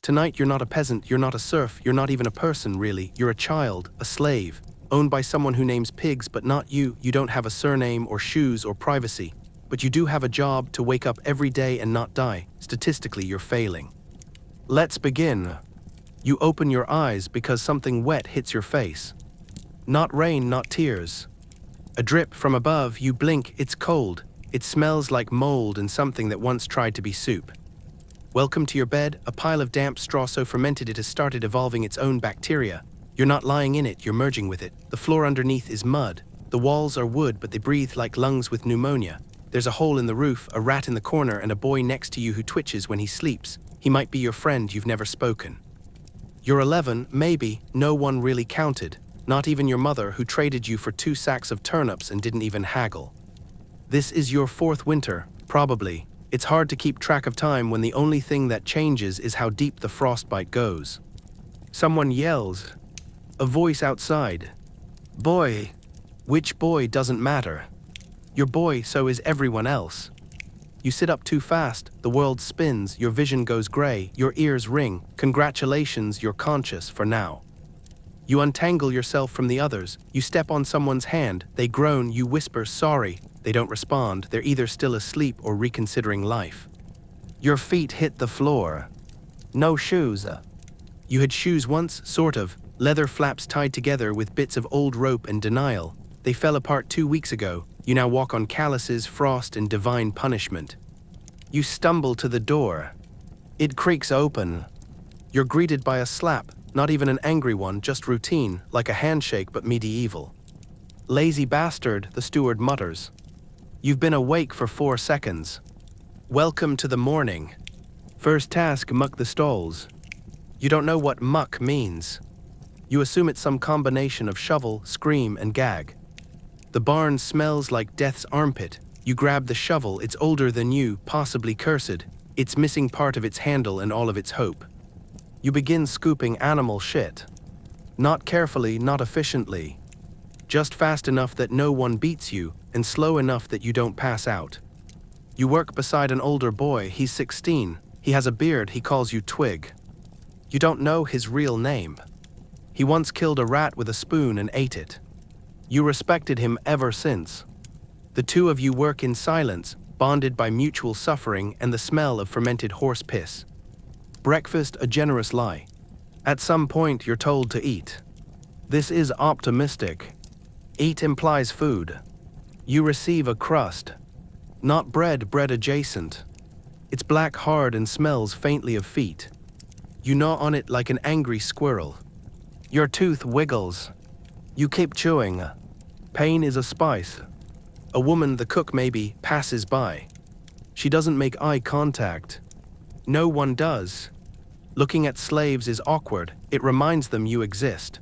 Tonight you're not a peasant, you're not a serf, you're not even a person really, you're a child, a slave, owned by someone who names pigs but not you. You don't have a surname or shoes or privacy, but you do have a job to wake up every day and not die. Statistically, you're failing. Let's begin. You open your eyes because something wet hits your face. Not rain, not tears. A drip from above, you blink, it's cold. It smells like mold and something that once tried to be soup. Welcome to your bed, a pile of damp straw so fermented it has started evolving its own bacteria. You're not lying in it, you're merging with it. The floor underneath is mud. The walls are wood, but they breathe like lungs with pneumonia. There's a hole in the roof, a rat in the corner, and a boy next to you who twitches when he sleeps. He might be your friend you've never spoken. You're 11, maybe, no one really counted. Not even your mother, who traded you for 2 sacks of turnips and didn't even haggle. This is your 4th winter, probably. It's hard to keep track of time when the only thing that changes is how deep the frostbite goes. Someone yells. A voice outside. Boy. Which boy doesn't matter. You're boy, so is everyone else. You sit up too fast, the world spins, your vision goes gray, your ears ring. Congratulations, you're conscious for now. You untangle yourself from the others, you step on someone's hand, they groan, you whisper sorry. They don't respond, they're either still asleep or reconsidering life. Your feet hit the floor. No shoes. You had shoes once, sort of, leather flaps tied together with bits of old rope and denial. They fell apart 2 weeks ago. You now walk on calluses, frost, and divine punishment. You stumble to the door. It creaks open. You're greeted by a slap, not even an angry one, just routine, like a handshake but medieval. Lazy bastard, the steward mutters. You've been awake for 4 seconds. Welcome to the morning. First task, muck the stalls. You don't know what muck means. You assume it's some combination of shovel, scream, and gag. The barn smells like death's armpit. You grab the shovel, it's older than you, possibly cursed. It's missing part of its handle and all of its hope. You begin scooping animal shit. Not carefully, not efficiently. Just fast enough that no one beats you, and slow enough that you don't pass out. You work beside an older boy, he's 16. He has a beard, he calls you Twig. You don't know his real name. He once killed a rat with a spoon and ate it. You respected him ever since. The two of you work in silence, bonded by mutual suffering and the smell of fermented horse piss. Breakfast, a generous lie. At some point you're told to eat. This is optimistic. Eat implies food. You receive a crust. Not bread, bread adjacent. It's black, hard, and smells faintly of feet. You gnaw on it like an angry squirrel. Your tooth wiggles. You keep chewing. Pain is a spice. A woman, the cook maybe, passes by. She doesn't make eye contact. No one does. Looking at slaves is awkward. It reminds them you exist.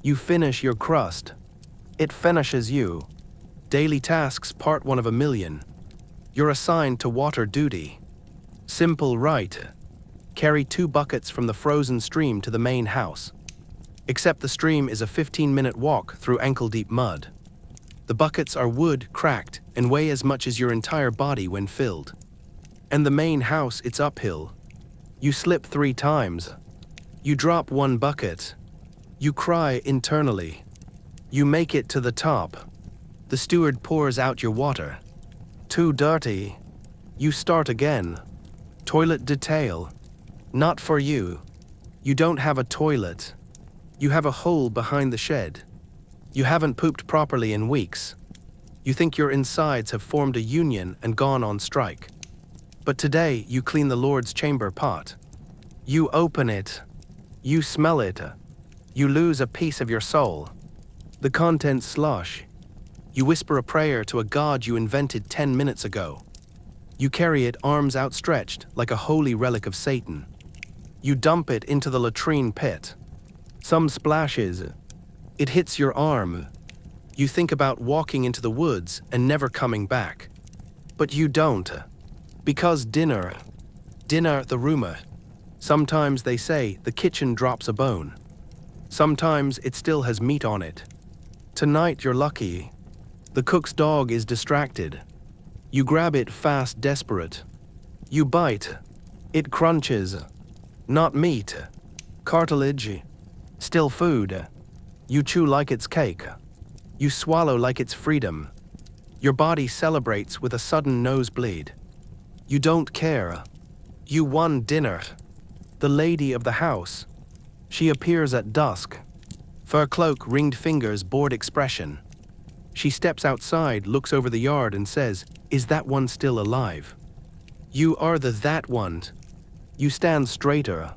You finish your crust. It finishes you. Daily tasks, part 1 of a million. You're assigned to water duty. Simple, right? Carry 2 buckets from the frozen stream to the main house. Except the stream is a 15-minute walk through ankle-deep mud. The buckets are wood, cracked, and weigh as much as your entire body when filled. And the main house, it's uphill. You slip 3 times. You drop 1 bucket. You cry internally. You make it to the top. The steward pours out your water. Too dirty. You start again. Toilet detail. Not for you. You don't have a toilet. You have a hole behind the shed. You haven't pooped properly in weeks. You think your insides have formed a union and gone on strike. But today you clean the Lord's chamber pot. You open it. You smell it. You lose a piece of your soul. The contents slosh. You whisper a prayer to a god you invented 10 minutes ago. You carry it arms outstretched like a holy relic of Satan. You dump it into the latrine pit. Some splashes. It hits your arm. You think about walking into the woods and never coming back. But you don't. Because dinner, the rumor. Sometimes they say the kitchen drops a bone. Sometimes it still has meat on it. Tonight you're lucky. The cook's dog is distracted. You grab it fast, desperate. You bite. It crunches. Not meat. Cartilage. Still food. You chew like it's cake. You swallow like it's freedom. Your body celebrates with a sudden nosebleed. You don't care. You won dinner. The lady of the house. She appears at dusk. Fur cloak, ringed fingers, bored expression. She steps outside, looks over the yard and says, "Is that one still alive?" You are the that one. You stand straighter.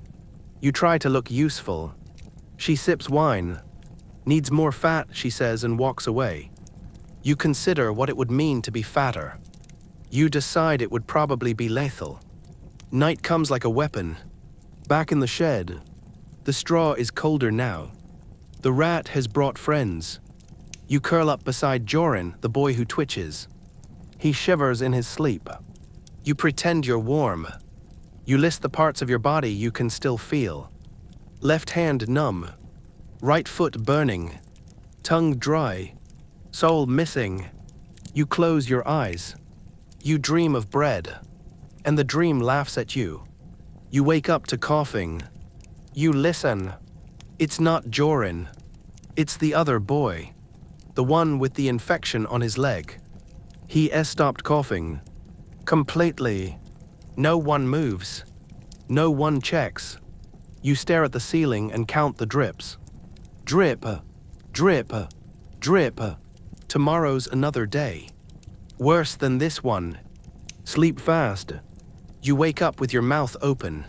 You try to look useful. She sips wine. Needs more fat, she says, and walks away. You consider what it would mean to be fatter. You decide it would probably be lethal. Night comes like a weapon. Back in the shed. The straw is colder now. The rat has brought friends. You curl up beside Joran, the boy who twitches. He shivers in his sleep. You pretend you're warm. You list the parts of your body you can still feel. Left hand numb. Right foot burning. Tongue dry. Soul missing. You close your eyes. You dream of bread. And the dream laughs at you. You wake up to coughing. You listen. It's not Joran. It's the other boy. The one with the infection on his leg. He has stopped coughing. Completely. No one moves. No one checks. You stare at the ceiling and count the drips. Drip. Drip. Drip. Tomorrow's another day. Worse than this one. Sleep fast. You wake up with your mouth open.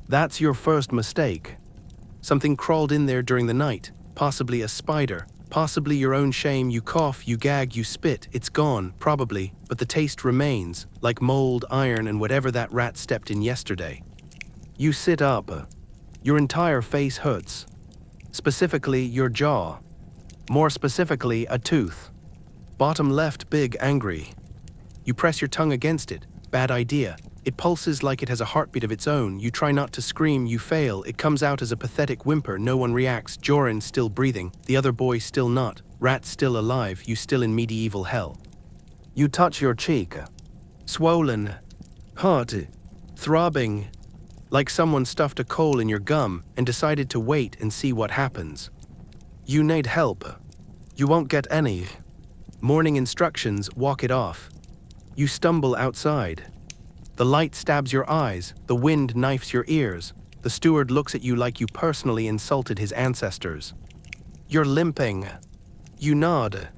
That's your first mistake. Something crawled in there during the night, possibly a spider, possibly your own shame. You cough, you gag, you spit. It's gone, probably, but the taste remains, like mold, iron, and whatever that rat stepped in yesterday. You sit up. Your entire face hurts. Specifically, your jaw. More specifically, a tooth. Bottom left, big, angry. You press your tongue against it. Bad idea. It pulses like it has a heartbeat of its own. You try not to scream, you fail. It comes out as a pathetic whimper. No one reacts. Joran still breathing. The other boy still not. Rat still alive. You still in medieval hell. You touch your cheek. Swollen. Hot. Throbbing. Like someone stuffed a coal in your gum and decided to wait and see what happens. You need help. You won't get any. Morning instructions, walk it off. You stumble outside. The light stabs your eyes, the wind knifes your ears. The steward looks at you like you personally insulted his ancestors. You're limping. You nod.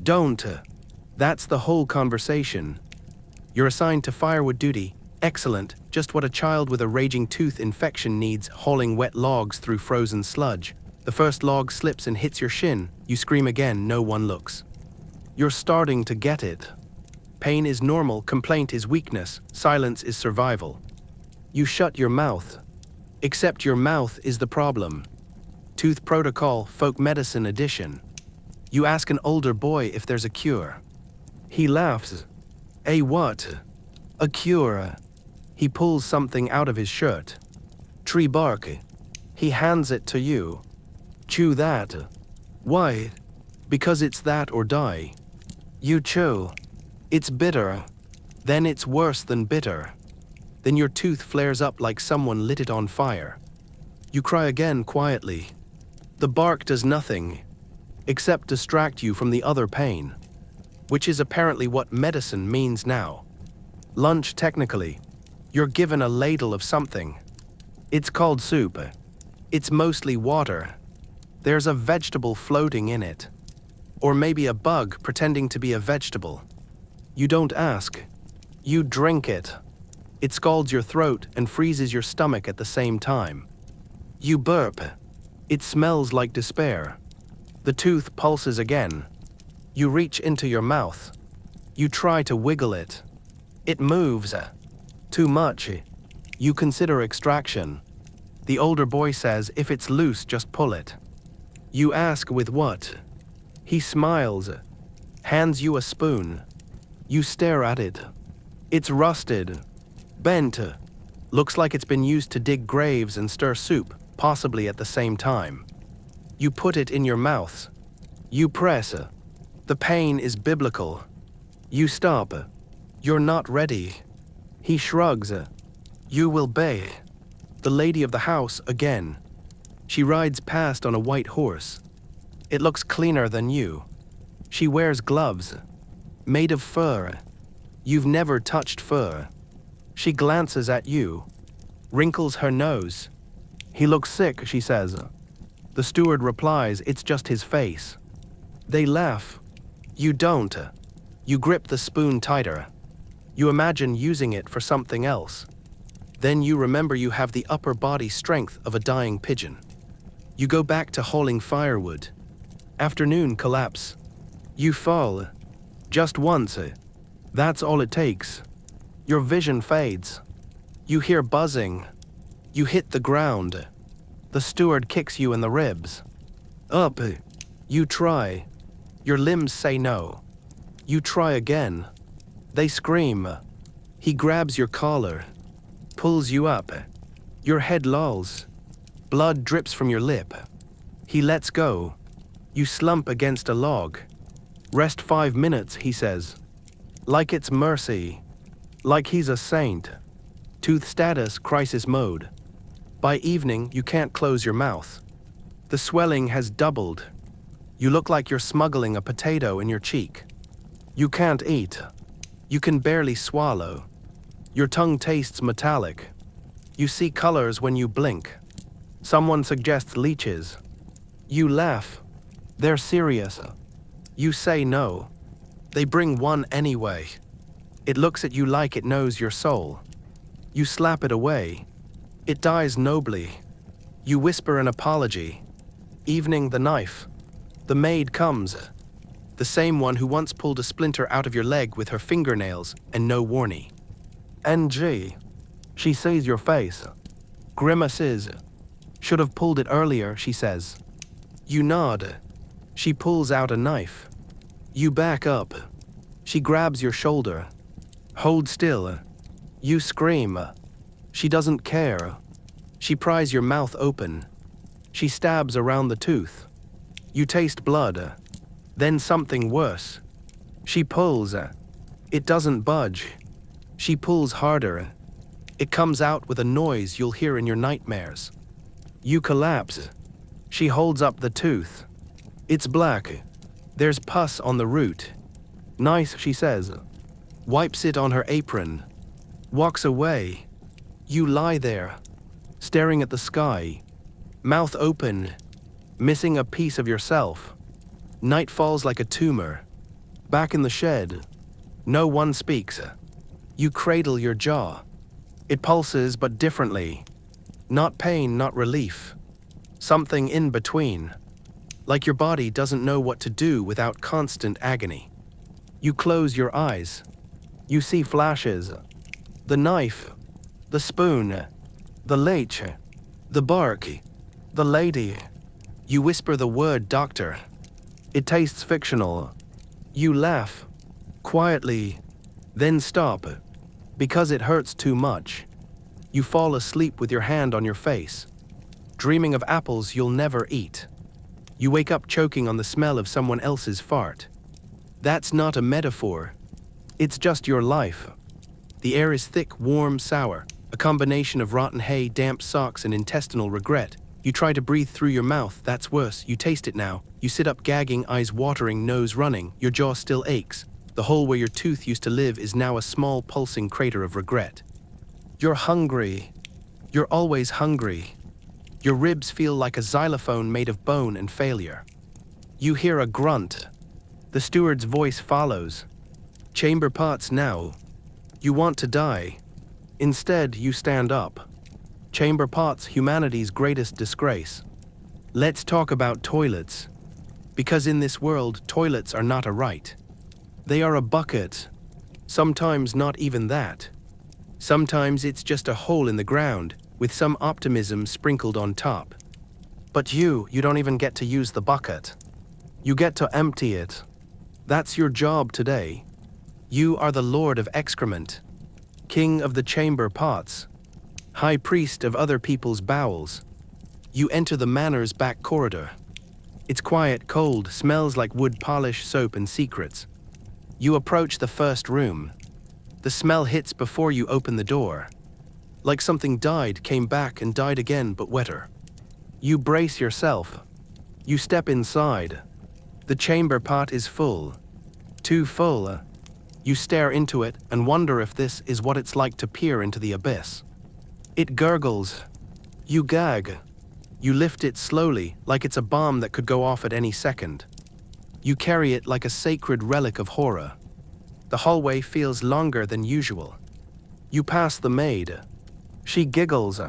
Don't. That's the whole conversation. You're assigned to firewood duty. Excellent, just what a child with a raging tooth infection needs, hauling wet logs through frozen sludge. The first log slips and hits your shin. You scream again, no one looks. You're starting to get it. Pain is normal, complaint is weakness, silence is survival. You shut your mouth. Except your mouth is the problem. Tooth protocol, folk medicine edition. You ask an older boy if there's a cure. He laughs. A what? A cure. He pulls something out of his shirt. Tree bark. He hands it to you. Chew that. Why? Because it's that or die. You chew. It's bitter. Then it's worse than bitter. Then your tooth flares up like someone lit it on fire. You cry again quietly. The bark does nothing, except distract you from the other pain, which is apparently what medicine means now. Lunch technically. You're given a ladle of something. It's called soup. It's mostly water. There's a vegetable floating in it. Or maybe a bug pretending to be a vegetable. You don't ask. You drink it. It scalds your throat and freezes your stomach at the same time. You burp. It smells like despair. The tooth pulses again. You reach into your mouth. You try to wiggle it. It moves. Too much. You consider extraction. The older boy says, if it's loose, just pull it. You ask with what? He smiles. Hands you a spoon. You stare at it. It's rusted. Bent. Looks like it's been used to dig graves and stir soup, possibly at the same time. You put it in your mouth. You press. The pain is biblical. You stop. You're not ready. He shrugs. You will obey. The lady of the house again. She rides past on a white horse. It looks cleaner than you. She wears gloves, made of fur. You've never touched fur. She glances at you, wrinkles her nose. He looks sick, she says. The steward replies, it's just his face. They laugh. You don't. You grip the spoon tighter. You imagine using it for something else. Then you remember you have the upper body strength of a dying pigeon. You go back to hauling firewood. Afternoon collapse. You fall. Just once. That's all it takes. Your vision fades. You hear buzzing. You hit the ground. The steward kicks you in the ribs. Up. You try. Your limbs say no. You try again. They scream. He grabs your collar, pulls you up. Your head lolls. Blood drips from your lip. He lets go. You slump against a log. Rest 5 minutes, he says. Like it's mercy. Like he's a saint. Tooth status crisis mode. By evening, you can't close your mouth. The swelling has doubled. You look like you're smuggling a potato in your cheek. You can't eat. You can barely swallow. Your tongue tastes metallic. You see colors when you blink. Someone suggests leeches. You laugh. They're serious. You say no. They bring one anyway. It looks at you like it knows your soul. You slap it away. It dies nobly. You whisper an apology. Evening, the knife. The maid comes. The same one who once pulled a splinter out of your leg with her fingernails and no warning. NG. She sees your face. Grimaces. Should have pulled it earlier, she says. You nod. She pulls out a knife. You back up. She grabs your shoulder. Hold still. You scream. She doesn't care. She pries your mouth open. She stabs around the tooth. You taste blood. Then something worse. She pulls. It doesn't budge. She pulls harder. It comes out with a noise you'll hear in your nightmares. You collapse. She holds up the tooth. It's black. There's pus on the root. Nice, she says. Wipes it on her apron. Walks away. You lie there, staring at the sky, mouth open, missing a piece of yourself. Night falls like a tumor. Back in the shed, no one speaks. You cradle your jaw. It pulses but differently. Not pain, not relief. Something in between. Like your body doesn't know what to do without constant agony. You close your eyes. You see flashes. The knife. The spoon. The leech. The bark. The lady. You whisper the word doctor. It tastes fictional. You laugh. Quietly. Then stop. Because it hurts too much. You fall asleep with your hand on your face, dreaming of apples you'll never eat. You wake up choking on the smell of someone else's fart. That's not a metaphor. It's just your life. The air is thick, warm, sour, a combination of rotten hay, damp socks, and intestinal regret. You try to breathe through your mouth, that's worse. You taste it now. You sit up gagging, eyes watering, nose running. Your jaw still aches. The hole where your tooth used to live is now a small pulsing crater of regret. You're hungry. You're always hungry. Your ribs feel like a xylophone made of bone and failure. You hear a grunt. The steward's voice follows. Chamber pots now. You want to die. Instead, you stand up. Chamber pots, humanity's greatest disgrace. Let's talk about toilets. Because in this world, toilets are not a right. They are a bucket. Sometimes not even that. Sometimes it's just a hole in the ground, with some optimism sprinkled on top. But you don't even get to use the bucket. You get to empty it. That's your job today. You are the Lord of Excrement, King of the Chamber Pots, High Priest of other people's bowels. You enter the manor's back corridor. It's quiet, cold, smells like wood polish, soap, and secrets. You approach the first room. The smell hits before you open the door. Like something died, came back and died again, but wetter. You brace yourself. You step inside. The chamber pot is full. Too full. You stare into it and wonder if this is what it's like to peer into the abyss. It gurgles. You gag. You lift it slowly, like it's a bomb that could go off at any second. You carry it like a sacred relic of horror. The hallway feels longer than usual. You pass the maid. She giggles.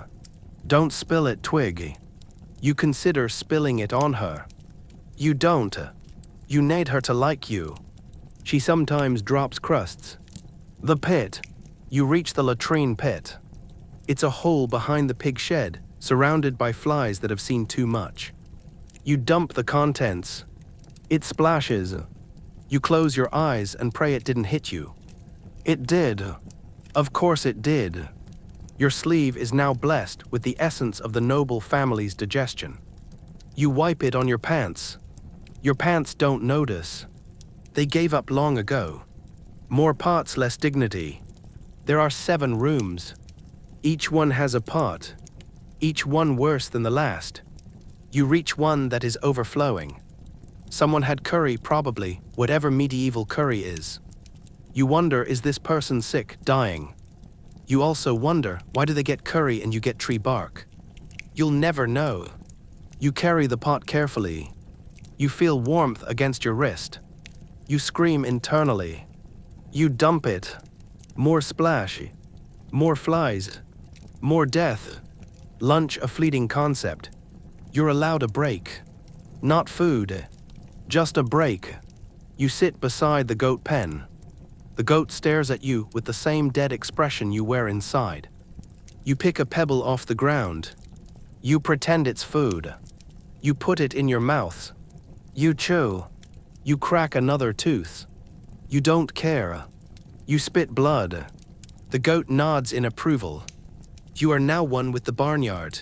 Don't spill it, Twig. You consider spilling it on her. You don't. You need her to like you. She sometimes drops crusts. The pit. You reach the latrine pit. It's a hole behind the pig shed, surrounded by flies that have seen too much. You dump the contents. It splashes. You close your eyes and pray it didn't hit you. It did. Of course it did. Your sleeve is now blessed with the essence of the noble family's digestion. You wipe it on your pants. Your pants don't notice. They gave up long ago. More pots, less dignity. There are 7 rooms. Each one has a pot. Each one worse than the last. You reach one that is overflowing. Someone had curry, probably, whatever medieval curry is. You wonder, is this person sick, dying? You also wonder, why do they get curry and you get tree bark? You'll never know. You carry the pot carefully. You feel warmth against your wrist. You scream internally. You dump it. More splash. More flies. More death. Lunch a fleeting concept. You're allowed a break. Not food. Just a break. You sit beside the goat pen. The goat stares at you with the same dead expression you wear inside. You pick a pebble off the ground. You pretend it's food. You put it in your mouth. You chew. You crack another tooth. You don't care. You spit blood. The goat nods in approval. You are now one with the barnyard.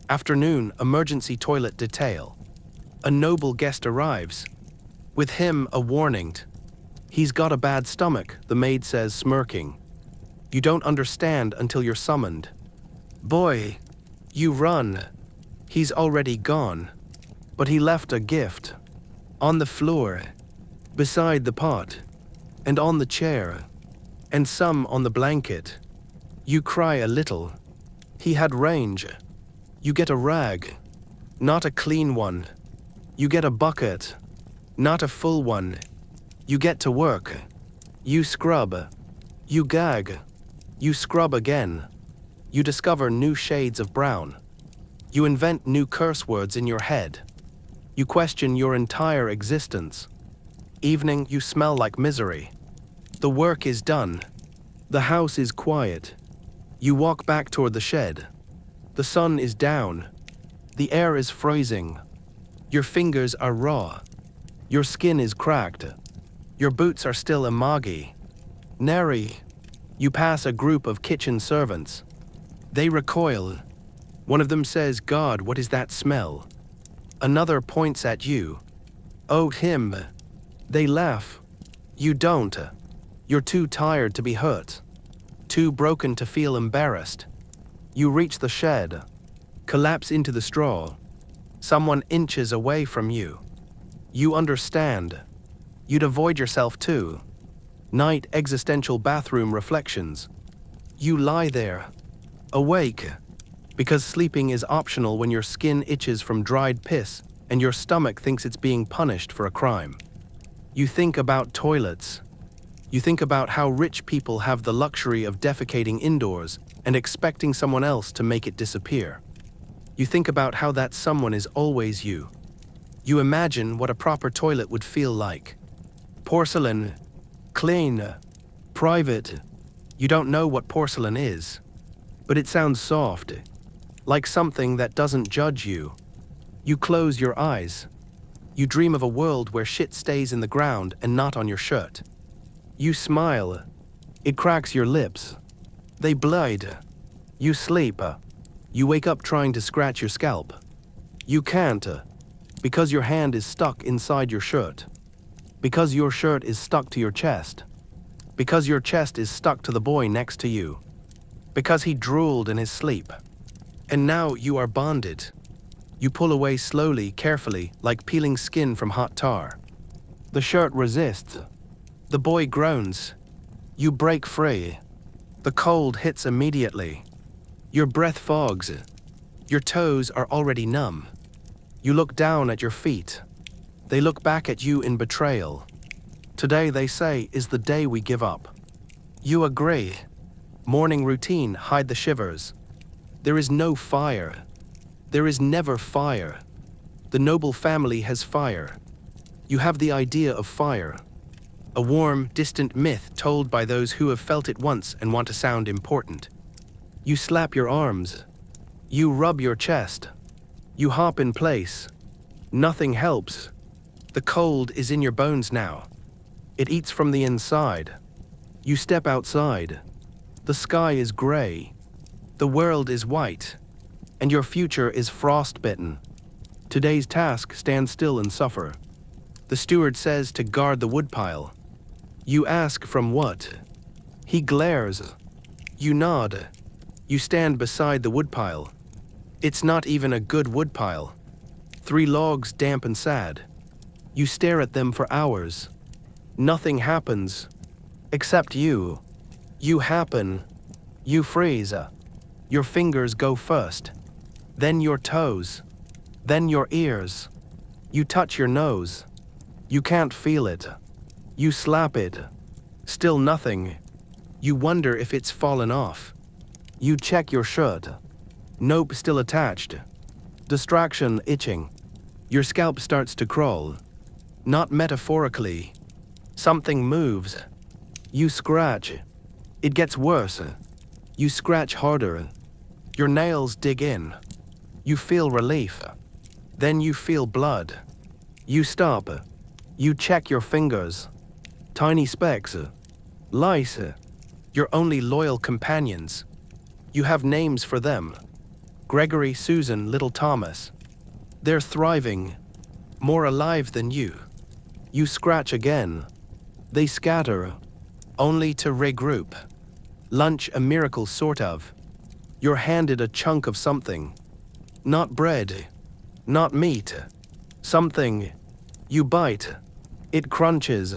Afternoon, emergency toilet detail. A noble guest arrives. With him, a warning. He's got a bad stomach, the maid says, smirking. You don't understand until you're summoned. Boy, you run. He's already gone. But he left a gift. On the floor. Beside the pot. And on the chair. And some on the blanket. You cry a little. He had range. You get a rag. Not a clean one. You get a bucket. Not a full one. You get to work. You scrub. You gag. You scrub again. You discover new shades of brown. You invent new curse words in your head. You question your entire existence. Evening, you smell like misery. The work is done. The house is quiet. You walk back toward the shed. The sun is down. The air is freezing. Your fingers are raw. Your skin is cracked. Your boots are still emoggy. Nary. You pass a group of kitchen servants. They recoil. One of them says, God, what is that smell? Another points at you. Oh, him. They laugh. You don't. You're too tired to be hurt. Too broken to feel embarrassed. You reach the shed. Collapse into the straw. Someone inches away from you. You understand. You'd avoid yourself too. Night existential bathroom reflections. You lie there. Awake. Because sleeping is optional when your skin itches from dried piss and your stomach thinks it's being punished for a crime. You think about toilets. You think about how rich people have the luxury of defecating indoors and expecting someone else to make it disappear. You think about how that someone is always you. You imagine what a proper toilet would feel like. Porcelain. Clean. Private. You don't know what porcelain is. But it sounds soft. Like something that doesn't judge you. You close your eyes. You dream of a world where shit stays in the ground and not on your shirt. You smile. It cracks your lips. They bleed. You sleep. You wake up trying to scratch your scalp. You can't. Because your hand is stuck inside your shirt. Because your shirt is stuck to your chest. Because your chest is stuck to the boy next to you. because he drooled in his sleep. And now you are bonded. You pull away slowly, carefully, like peeling skin from hot tar. The shirt resists. The boy groans. You break free. The cold hits immediately. Your breath fogs. Your toes are already numb. You look down at your feet. They look back at you in betrayal. Today, they say, is the day we give up. You agree. Morning routine hide the shivers. There is no fire. There is never fire. The noble family has fire. You have the idea of fire. A warm, distant myth told by those who have felt it once and want to sound important. You slap your arms. You rub your chest. You hop in place. Nothing helps. The cold is in your bones now. It eats from the inside. You step outside. The sky is gray. The world is white. And your future is frostbitten. Today's task: stand still and suffer. The steward says to guard the woodpile. You ask from what? He glares. You nod. You stand beside the woodpile. It's not even a good woodpile. 3 logs damp and sad. You stare at them for hours. Nothing happens. Except you. You happen. You freeze. Your fingers go first. Then your toes. Then your ears. You touch your nose. You can't feel it. You slap it. Still nothing. You wonder if it's fallen off. You check your shirt. Nope, still attached. Distraction itching. Your scalp starts to crawl. Not metaphorically. Something moves. You scratch. It gets worse. You scratch harder. Your nails dig in. You feel relief. Then you feel blood. You stop. You check your fingers. Tiny specks. Lice. Your only loyal companions. You have names for them. Gregory, Susan, little Thomas. They're thriving. More alive than you. You scratch again. They scatter. Only to regroup. Lunch a miracle, sort of. You're handed a chunk of something. Not bread. Not meat. Something. You bite. It crunches.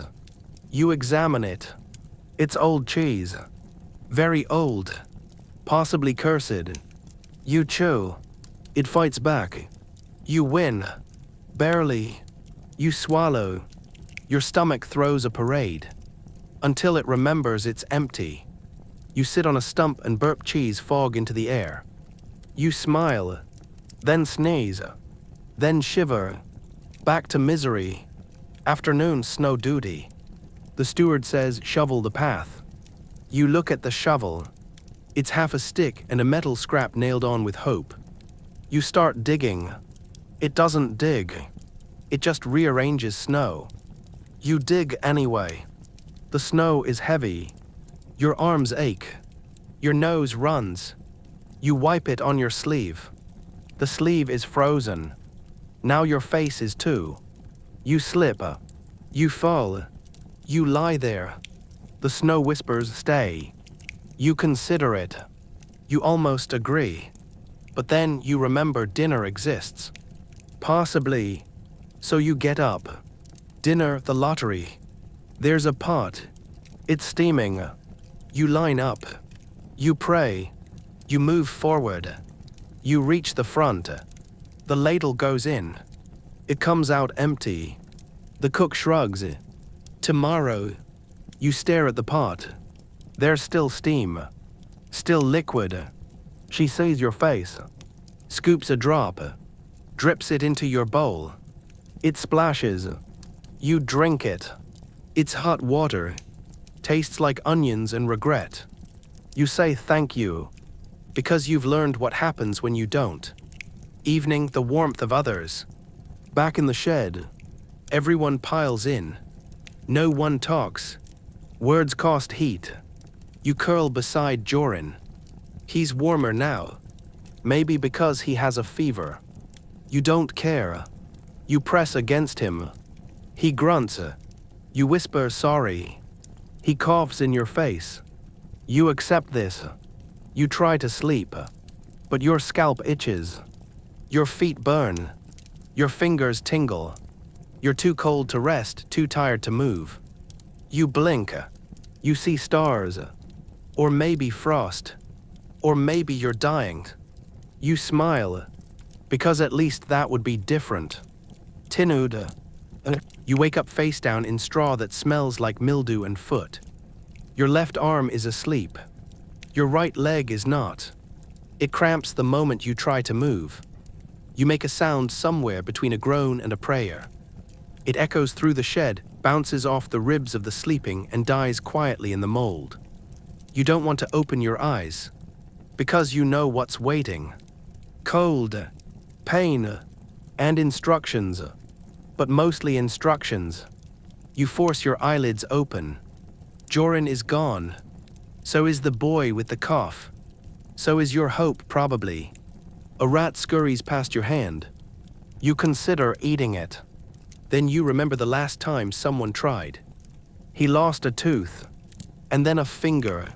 You examine it. It's old cheese. Very old. Possibly cursed. You chew. It fights back. You win. Barely. You swallow. Your stomach throws a parade. Until it remembers it's empty. You sit on a stump and burp cheese fog into the air. You smile. Then sneeze. Then shiver. Back to misery. Afternoon snow duty. The steward says, shovel the path. You look at the shovel. It's half a stick and a metal scrap nailed on with hope. You start digging. It doesn't dig. It just rearranges snow. You dig anyway. The snow is heavy. Your arms ache. Your nose runs. You wipe it on your sleeve. The sleeve is frozen. Now your face is too. You slip. You fall. You lie there. The snow whispers, stay. You consider it. You almost agree. But then you remember dinner exists. Possibly. So you get up. Dinner, the lottery. There's a pot. It's steaming. You line up. You pray. You move forward. You reach the front. The ladle goes in. It comes out empty. The cook shrugs. Tomorrow. You stare at the pot. There's still steam. Still liquid. She sees your face. Scoops a drop. Drips it into your bowl. It splashes. You drink it. It's hot water. Tastes like onions and regret. You say thank you. Because you've learned what happens when you don't. Evening, the warmth of others. Back in the shed. Everyone piles in. No one talks. Words cost heat. You curl beside Joran. He's warmer now. Maybe because he has a fever. You don't care. You press against him. He grunts. You whisper sorry. He coughs in your face. You accept this. You try to sleep, but your scalp itches. Your feet burn. Your fingers tingle. You're too cold to rest, too tired to move. You blink. You see stars. Or maybe frost. Or maybe you're dying. You smile, because at least that would be different. Tinud. You wake up face down in straw that smells like mildew and foot. Your left arm is asleep. Your right leg is not. It cramps the moment you try to move. You make a sound somewhere between a groan and a prayer. It echoes through the shed, bounces off the ribs of the sleeping, and dies quietly in the mold. You don't want to open your eyes, because you know what's waiting. Cold, pain, and instructions, but mostly instructions. You force your eyelids open. Joran is gone. So is the boy with the cough. So is your hope, probably. A rat scurries past your hand. You consider eating it. Then you remember the last time someone tried. He lost a tooth, and then a finger,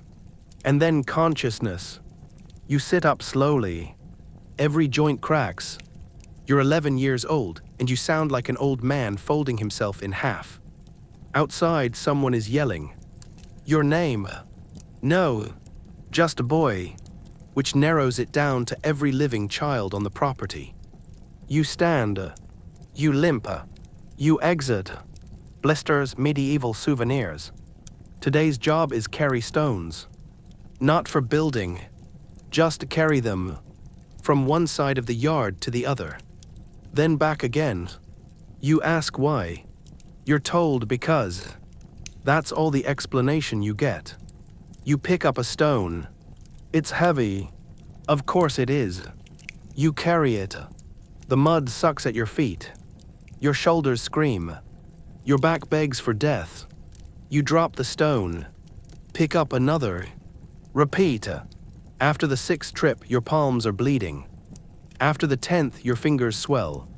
and then consciousness. You sit up slowly. Every joint cracks. You're 11 years old, and you sound like an old man folding himself in half. Outside, someone is yelling. Your name. No, just a boy, which narrows it down to every living child on the property. You stand. You limp. You exit. Blisters, medieval souvenirs. Today's job is carry stones. Not for building, just to carry them. From one side of the yard to the other. Then back again. You ask why. You're told because. That's all the explanation you get. You pick up a stone. It's heavy. Of course it is. You carry it. The mud sucks at your feet. Your shoulders scream. Your back begs for death. You drop the stone. Pick up another. Repeat. After the 6th trip, your palms are bleeding. After the 10th, your fingers swell.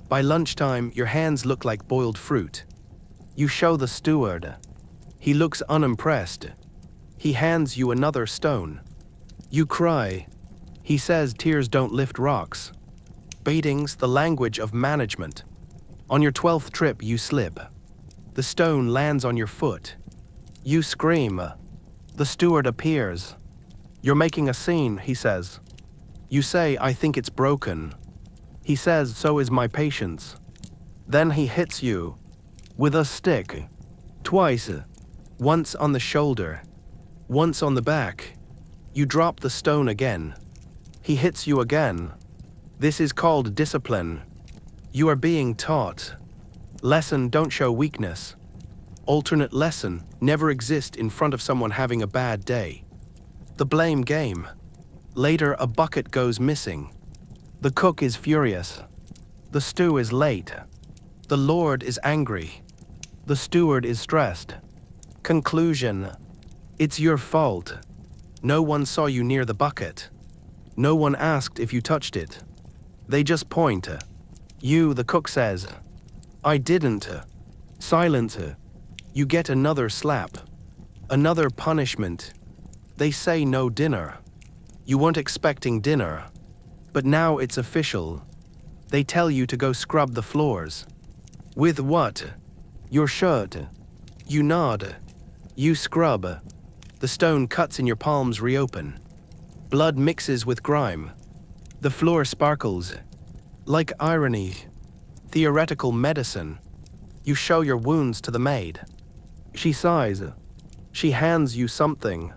By lunchtime, your hands look like boiled fruit. You show the steward. He looks unimpressed. He hands you another stone. You cry. He says tears don't lift rocks. Baiting's the language of management. On your 12th trip, you slip. The stone lands on your foot. You scream. The steward appears. You're making a scene, he says. You say, I think it's broken. He says, so is my patience. Then he hits you. With a stick. Twice. Once on the shoulder. Once on the back. You drop the stone again. He hits you again. This is called discipline. You are being taught. Lesson, don't show weakness. Alternate lesson, never exist in front of someone having a bad day. The blame game. Later, a bucket goes missing. The cook is furious. The stew is late. The Lord is angry. The steward is stressed. Conclusion. It's your fault. No one saw you near the bucket. No one asked if you touched it. They just point. You, the cook says, I didn't. Silence. You get another slap. Another punishment. They say no dinner. You weren't expecting dinner. But now it's official. They tell you to go scrub the floors. With what? Your shirt. You nod. You scrub. The stone cuts in your palms reopen. Blood mixes with grime. The floor sparkles. Like irony. Theoretical medicine. You show your wounds to the maid. She sighs. She hands you something.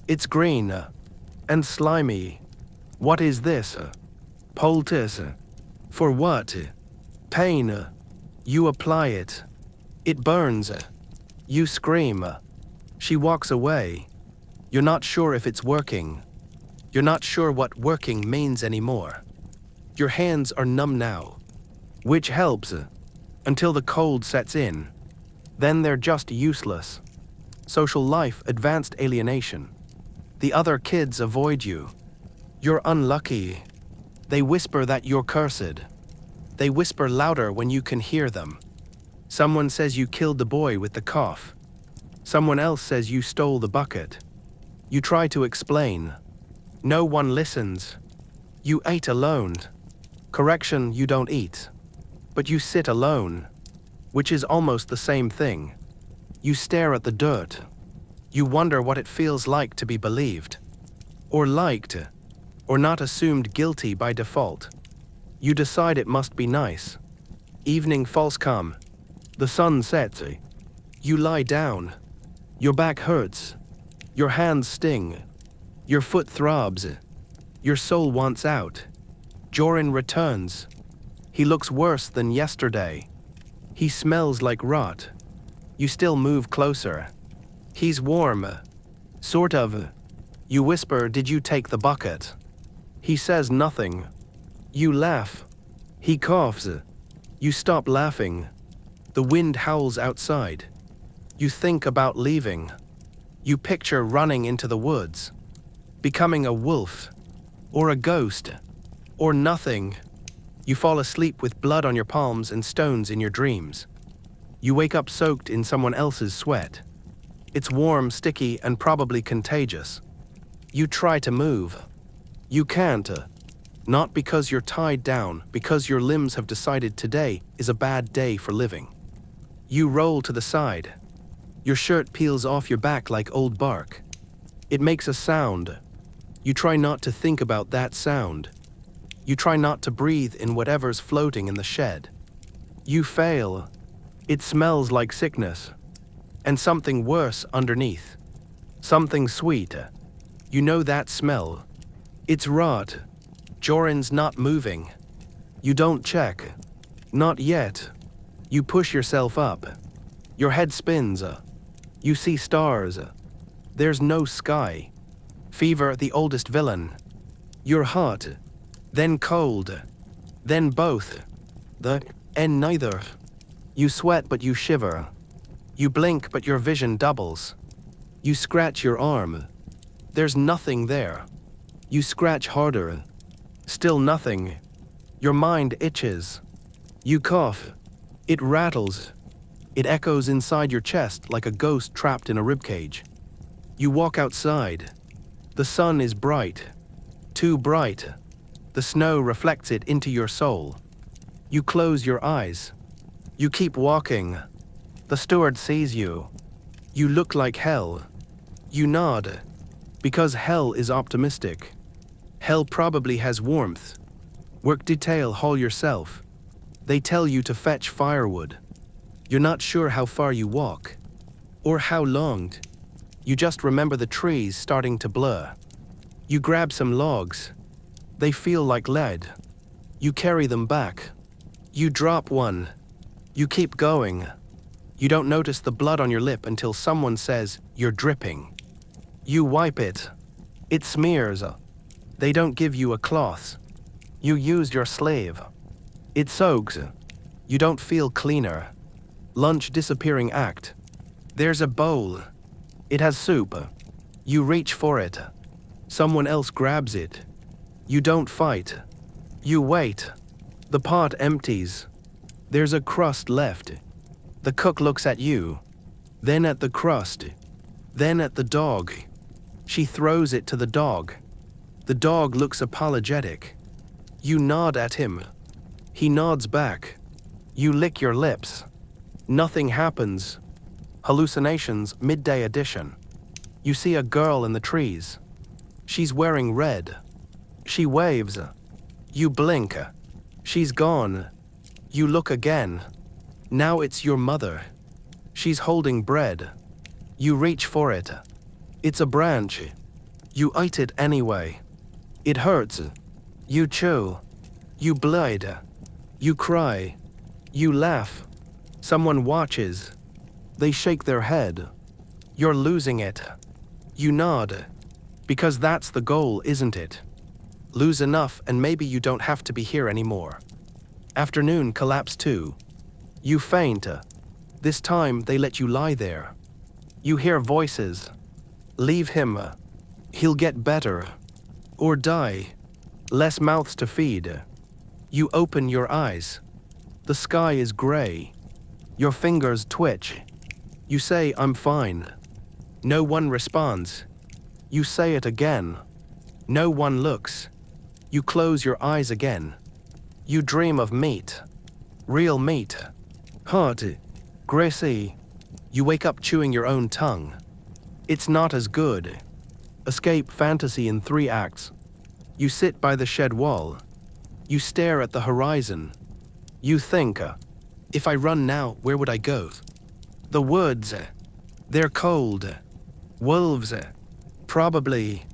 It's green. And slimy. What is this? Poultice. For what? Pain. You apply it. It burns. You scream. She walks away. You're not sure if it's working. You're not sure what working means anymore. Your hands are numb now. Which helps. Until the cold sets in. Then they're just useless. Social life, advanced alienation. The other kids avoid you. You're unlucky. They whisper that you're cursed. They whisper louder when you can hear them. Someone says you killed the boy with the cough. Someone else says you stole the bucket. You try to explain. No one listens. You ate alone. Correction, you don't eat. But you sit alone, which is almost the same thing. You stare at the dirt. You wonder what it feels like to be believed, or liked, or not assumed guilty by default. You decide it must be nice. Evening falls calm. The sun sets. You lie down. Your back hurts. Your hands sting. Your foot throbs. Your soul wants out. Joran returns. He looks worse than yesterday. He smells like rot. You still move closer. He's warm. Sort of. You whisper, "Did you take the bucket?" He says nothing. You laugh. He coughs. You stop laughing. The wind howls outside. You think about leaving. You picture running into the woods, becoming a wolf, or a ghost, or nothing. You fall asleep with blood on your palms and stones in your dreams. You wake up soaked in someone else's sweat. It's warm, sticky, and probably contagious. You try to move. You can't. Not because you're tied down, because your limbs have decided today is a bad day for living. You roll to the side. Your shirt peels off your back like old bark. It makes a sound. You try not to think about that sound. You try not to breathe in whatever's floating in the shed. You fail. It smells like sickness. And something worse underneath. Something sweet. You know that smell. It's rot. Joran's not moving. You don't check. Not yet. You push yourself up. Your head spins. You see stars. There's no sky. Fever, the oldest villain. You're hot, then cold, then both. And neither. You sweat but you shiver. You blink but your vision doubles. You scratch your arm. There's nothing there. You scratch harder. Still nothing. Your mind itches. You cough. It rattles. It echoes inside your chest like a ghost trapped in a ribcage. You walk outside. The sun is bright. Too bright. The snow reflects it into your soul. You close your eyes. You keep walking. The steward sees you. You look like hell. You nod. Because hell is optimistic. Hell probably has warmth. Work detail, haul yourself. They tell you to fetch firewood. You're not sure how far you walk. Or how long. You just remember the trees starting to blur. You grab some logs. They feel like lead. You carry them back. You drop one. You keep going. You don't notice the blood on your lip until someone says, "You're dripping." You wipe it. It smears. They don't give you a cloth. You used your sleeve. It soaks. You don't feel cleaner. Lunch disappearing act. There's a bowl. It has soup. You reach for it. Someone else grabs it. You don't fight. You wait. The pot empties. There's a crust left. The cook looks at you. Then at the crust. Then at the dog. She throws it to the dog. The dog looks apologetic. You nod at him. He nods back. You lick your lips. Nothing happens. Hallucinations, midday edition. You see a girl in the trees. She's wearing red. She waves. You blink. She's gone. You look again. Now it's your mother. She's holding bread. You reach for it. It's a branch. You eat it anyway. It hurts. You chew. You bleed. You cry. You laugh. Someone watches. They shake their head. You're losing it. You nod. Because that's the goal, isn't it? Lose enough and maybe you don't have to be here anymore. Afternoon collapse too. You faint. This time they let you lie there. You hear voices. Leave him. He'll get better. Or die. Less mouths to feed. You open your eyes. The sky is gray. Your fingers twitch. You say, "I'm fine." No one responds. You say it again. No one looks. You close your eyes again. You dream of meat. Real meat. Hot. Greasy. You wake up chewing your own tongue. It's not as good. Escape fantasy in 3 acts. You sit by the shed wall. You stare at the horizon. You think, if I run now, where would I go? The woods. They're cold. Wolves. Probably.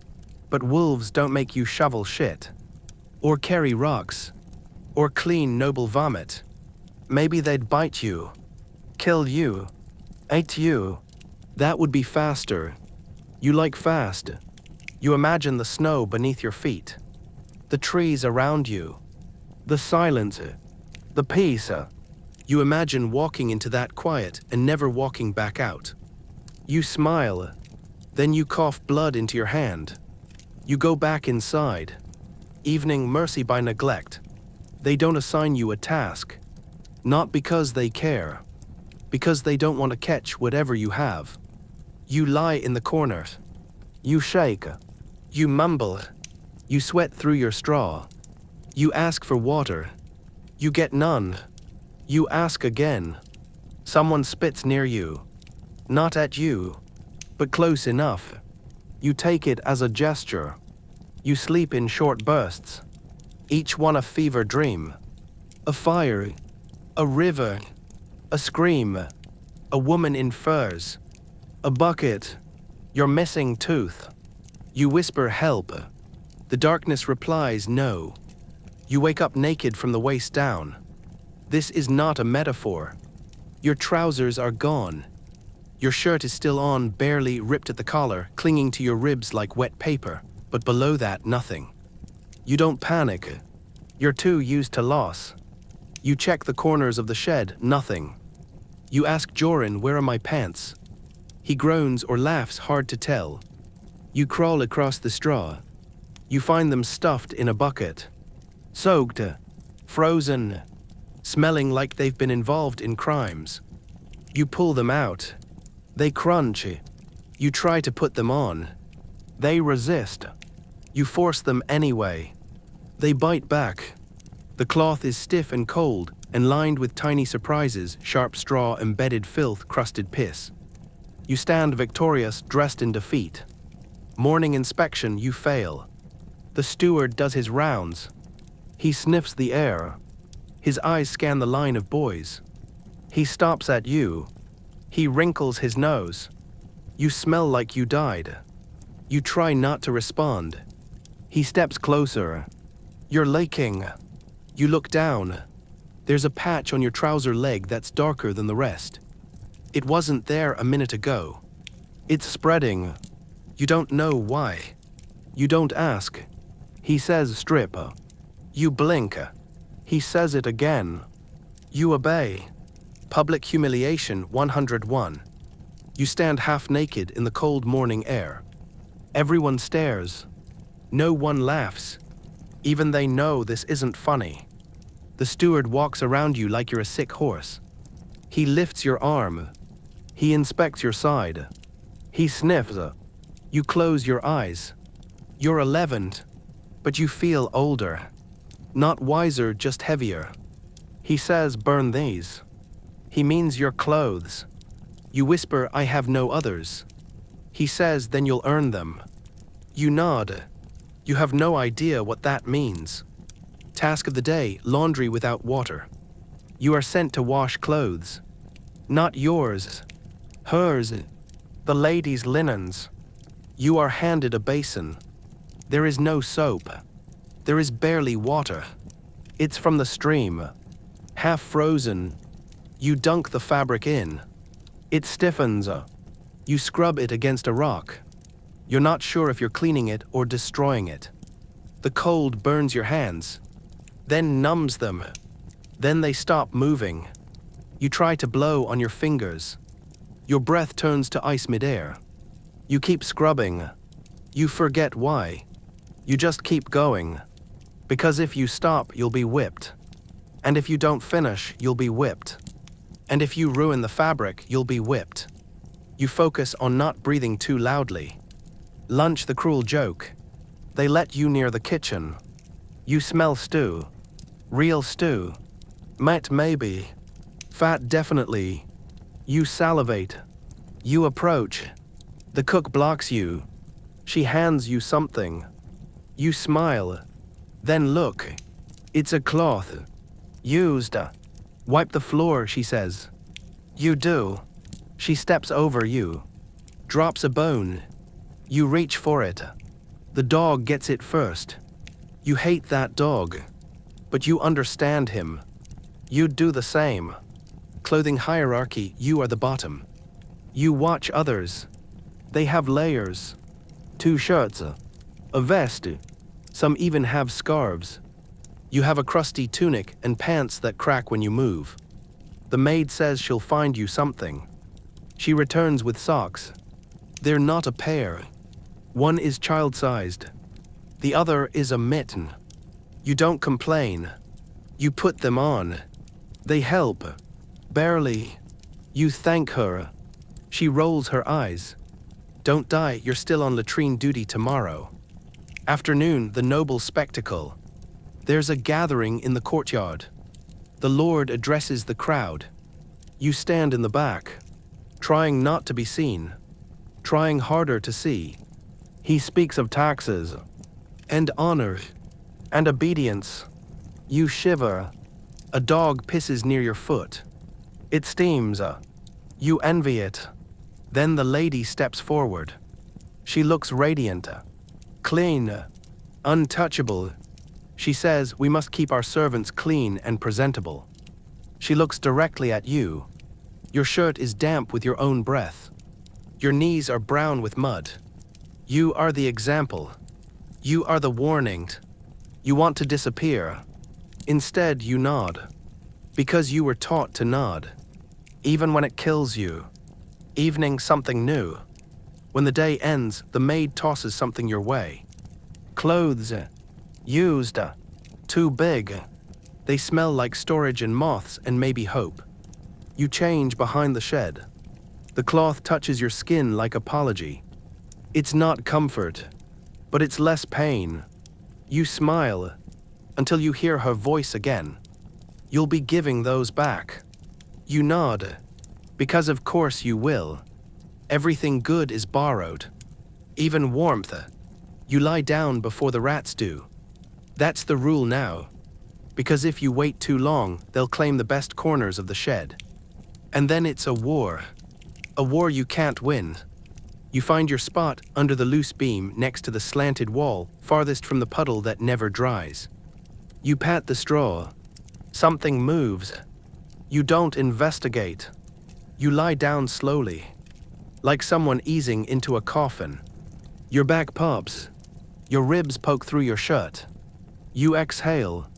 But wolves don't make you shovel shit. Or carry rocks. Or clean noble vomit. Maybe they'd bite you. Kill you. Eat you. That would be faster. You like fast. You imagine the snow beneath your feet. The trees around you. The silence. The peace. You imagine walking into that quiet and never walking back out. You smile. Then you cough blood into your hand. You go back inside. Evening mercy by neglect. They don't assign you a task. Not because they care. Because they don't want to catch whatever you have. You lie in the corner. You shake. You mumble. You sweat through your straw. You ask for water. You get none. You ask again. Someone spits near you. Not at you, but close enough. You take it as a gesture. You sleep in short bursts. Each one a fever dream. A fire. A river. A scream. A woman in furs. A bucket. Your missing tooth. You whisper help. The darkness replies no. You wake up naked from the waist down. This is not a metaphor. Your trousers are gone. Your shirt is still on, barely ripped at the collar, clinging to your ribs like wet paper, but below that, nothing. You don't panic. You're too used to loss. You check the corners of the shed, nothing. You ask Joran, where are my pants? He groans or laughs, hard to tell. You crawl across the straw. You find them stuffed in a bucket. Soaked, frozen, smelling like they've been involved in crimes. You pull them out. They crunch. You try to put them on. They resist. You force them anyway. They bite back. The cloth is stiff and cold and lined with tiny surprises, sharp straw, embedded filth, crusted piss. You stand victorious, dressed in defeat. Morning inspection, you fail. The steward does his rounds. He sniffs the air. His eyes scan the line of boys. He stops at you. He wrinkles his nose. You smell like you died. You try not to respond. He steps closer. You're leaking. You look down. There's a patch on your trouser leg that's darker than the rest. It wasn't there a minute ago. It's spreading. You don't know why. You don't ask. He says strip. You blink. He says it again. You obey. Public humiliation 101. You stand half naked in the cold morning air. Everyone stares. No one laughs. Even they know this isn't funny. The steward walks around you like you're a sick horse. He lifts your arm. He inspects your side. He sniffs. You close your eyes. You're 11, but you feel older. Not wiser, just heavier. He says, burn these. He means your clothes. You whisper, I have no others. He says, then you'll earn them. You nod. You have no idea what that means. Task of the day, laundry without water. You are sent to wash clothes. Not yours. Hers. The lady's linens. You are handed a basin. There is no soap. There is barely water. It's from the stream. Half frozen. You dunk the fabric in. It stiffens. You scrub it against a rock. You're not sure if you're cleaning it or destroying it. The cold burns your hands, then numbs them. Then they stop moving. You try to blow on your fingers. Your breath turns to ice midair. You keep scrubbing. You forget why. You just keep going. Because if you stop, you'll be whipped. And if you don't finish, you'll be whipped. And if you ruin the fabric, you'll be whipped. You focus on not breathing too loudly. Lunch the cruel joke. They let you near the kitchen. You smell stew. Real stew. Meat maybe. Fat definitely. You salivate. You approach. The cook blocks you. She hands you something. You smile. Then look. It's a cloth. Used. Wipe the floor, she says. You do. She steps over you. Drops a bone. You reach for it. The dog gets it first. You hate that dog. But you understand him. You'd do the same. Clothing hierarchy, you are the bottom. You watch others. They have layers. 2 shirts. A vest. Some even have scarves. You have a crusty tunic and pants that crack when you move. The maid says she'll find you something. She returns with socks. They're not a pair. One is child-sized. The other is a mitten. You don't complain. You put them on. They help. Barely. You thank her. She rolls her eyes. Don't die, you're still on latrine duty tomorrow. Afternoon, the noble spectacle. There's a gathering in the courtyard. The Lord addresses the crowd. You stand in the back, trying not to be seen, trying harder to see. He speaks of taxes, and honor, and obedience. You shiver. A dog pisses near your foot. It steams. You envy it. Then the lady steps forward. She looks radiant, clean, untouchable. She says, we must keep our servants clean and presentable. She looks directly at you. Your shirt is damp with your own breath. Your knees are brown with mud. You are the example. You are the warning. You want to disappear. Instead, you nod. Because you were taught to nod. Even when it kills you. Evening, something new. When the day ends, the maid tosses something your way. Clothes. Used. Too big. They smell like storage and moths and maybe hope. You change behind the shed. The cloth touches your skin like apology. It's not comfort, but it's less pain. You smile until you hear her voice again. You'll be giving those back. You nod, because of course you will. Everything good is borrowed. Even warmth. You lie down before the rats do. That's the rule now, because if you wait too long, they'll claim the best corners of the shed. And then it's a war you can't win. You find your spot under the loose beam next to the slanted wall, farthest from the puddle that never dries. You pat the straw. Something moves. You don't investigate. You lie down slowly, like someone easing into a coffin. Your back pops. Your ribs poke through your shirt. You exhale.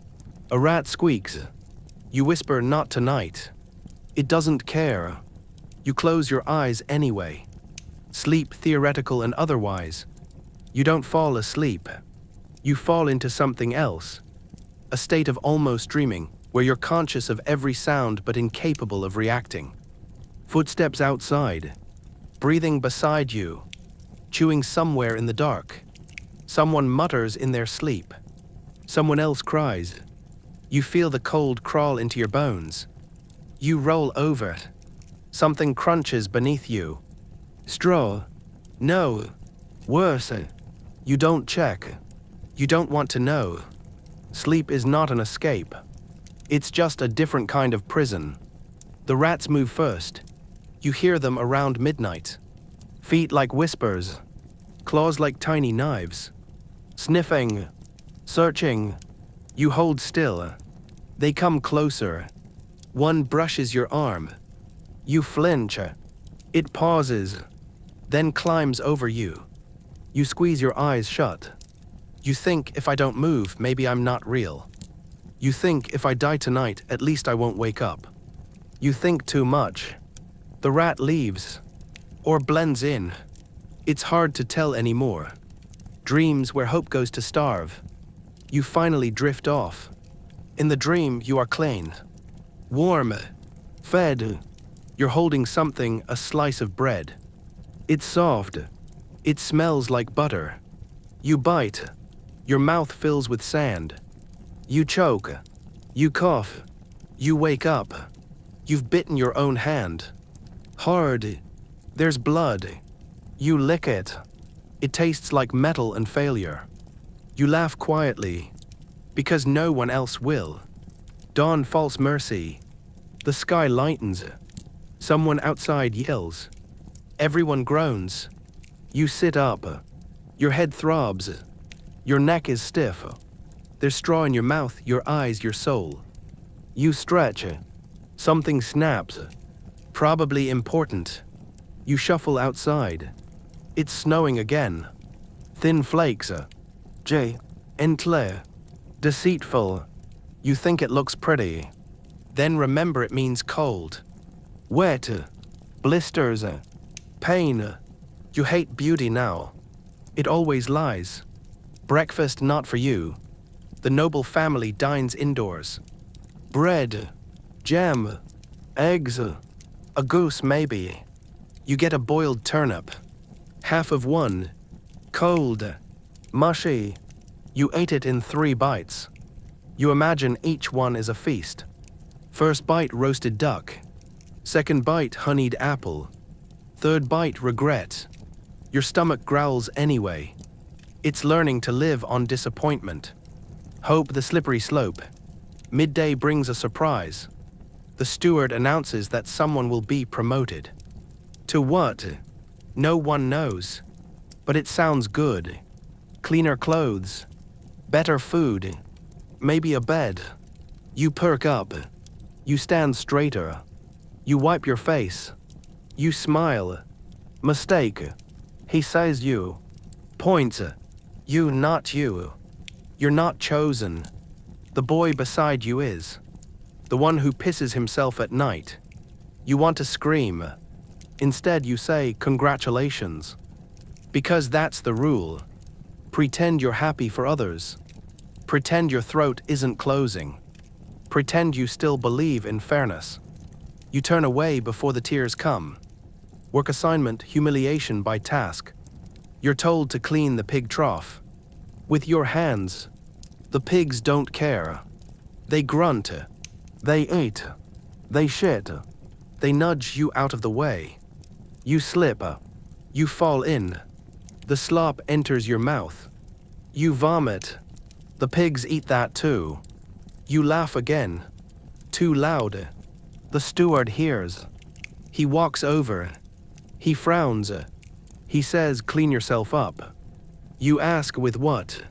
A rat squeaks. You whisper, not tonight. It doesn't care. You close your eyes anyway. Sleep, theoretical and otherwise. You don't fall asleep. You fall into something else. A state of almost dreaming, where you're conscious of every sound but incapable of reacting. Footsteps outside. Breathing beside you. Chewing somewhere in the dark. Someone mutters in their sleep. Someone else cries. You feel the cold crawl into your bones. You roll over. Something crunches beneath you. Straw. No. Worse. You don't check. You don't want to know. Sleep is not an escape. It's just a different kind of prison. The rats move first. You hear them around midnight. Feet like whispers. Claws like tiny knives. Sniffing. Searching. You hold still. They come closer. One brushes your arm. You flinch. It pauses, then climbs over you. You squeeze your eyes shut. You think, if I don't move, maybe I'm not real. You think, if I die tonight, at least I won't wake up. You think too much. The rat leaves, or blends in. It's hard to tell anymore. Dreams where hope goes to starve. You finally drift off. In the dream, you are clean. Warm. Fed. You're holding something, a slice of bread. It's soft. It smells like butter. You bite. Your mouth fills with sand. You choke. You cough. You wake up. You've bitten your own hand. Hard. There's blood. You lick it. It tastes like metal and failure. You laugh quietly, because no one else will. Dawn false mercy. The sky lightens. Someone outside yells. Everyone groans. You sit up. Your head throbs. Your neck is stiff. There's straw in your mouth, your eyes, your soul. You stretch. Something snaps. Probably important. You shuffle outside. It's snowing again. Thin flakes. Entle. Deceitful. You think it looks pretty. Then remember it means cold. Wet. Blisters. Pain. You hate beauty now. It always lies. Breakfast not for you. The noble family dines indoors. Bread. Jam. Eggs. A goose maybe. You get a boiled turnip. Half of one. Cold. Mushy. You ate it in 3 bites. You imagine each one is a feast. First bite roasted duck. Second bite honeyed apple. Third bite regret. Your stomach growls anyway. It's learning to live on disappointment. Hope the slippery slope. Midday brings a surprise. The steward announces that someone will be promoted. To what? No one knows. But it sounds good. Cleaner clothes. Better food. Maybe a bed. You perk up. You stand straighter. You wipe your face. You smile. Mistake. He says you. Points. You, not you. You're not chosen. The boy beside you is. The one who pisses himself at night. You want to scream. Instead you say congratulations. Because that's the rule. Pretend you're happy for others. Pretend your throat isn't closing. Pretend you still believe in fairness. You turn away before the tears come. Work assignment, humiliation by task. You're told to clean the pig trough. With your hands. The pigs don't care. They grunt. They eat. They shit. They nudge you out of the way. You slip. You fall in. The slop enters your mouth. You vomit. The pigs eat that too. You laugh again. Too loud. The steward hears. He walks over. He frowns. He says, clean yourself up. You ask with what?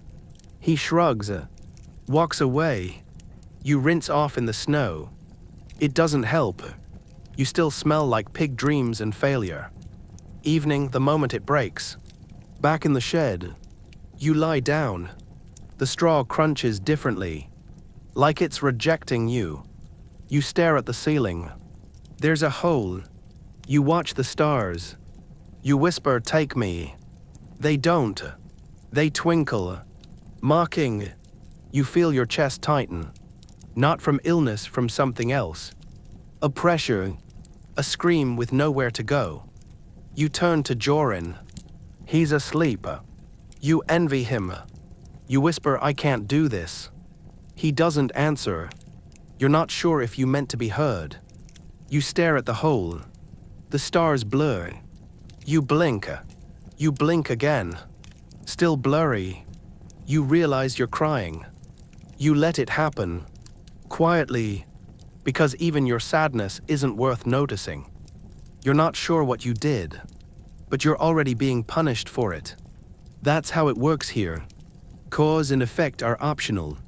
He shrugs. Walks away. You rinse off in the snow. It doesn't help. You still smell like pig dreams and failure. Evening, the moment it breaks. Back in the shed. You lie down. The straw crunches differently. Like it's rejecting you. You stare at the ceiling. There's a hole. You watch the stars. You whisper, take me. They don't. They twinkle. Mocking. You feel your chest tighten. Not from illness, from something else. A pressure. A scream with nowhere to go. You turn to Joran. He's asleep. You envy him. You whisper, I can't do this. He doesn't answer. You're not sure if you meant to be heard. You stare at the hole. The stars blur. You blink. You blink again. Still blurry. You realize you're crying. You let it happen. Quietly. Because even your sadness isn't worth noticing. You're not sure what you did. But you're already being punished for it. That's how it works here. Cause and effect are optional.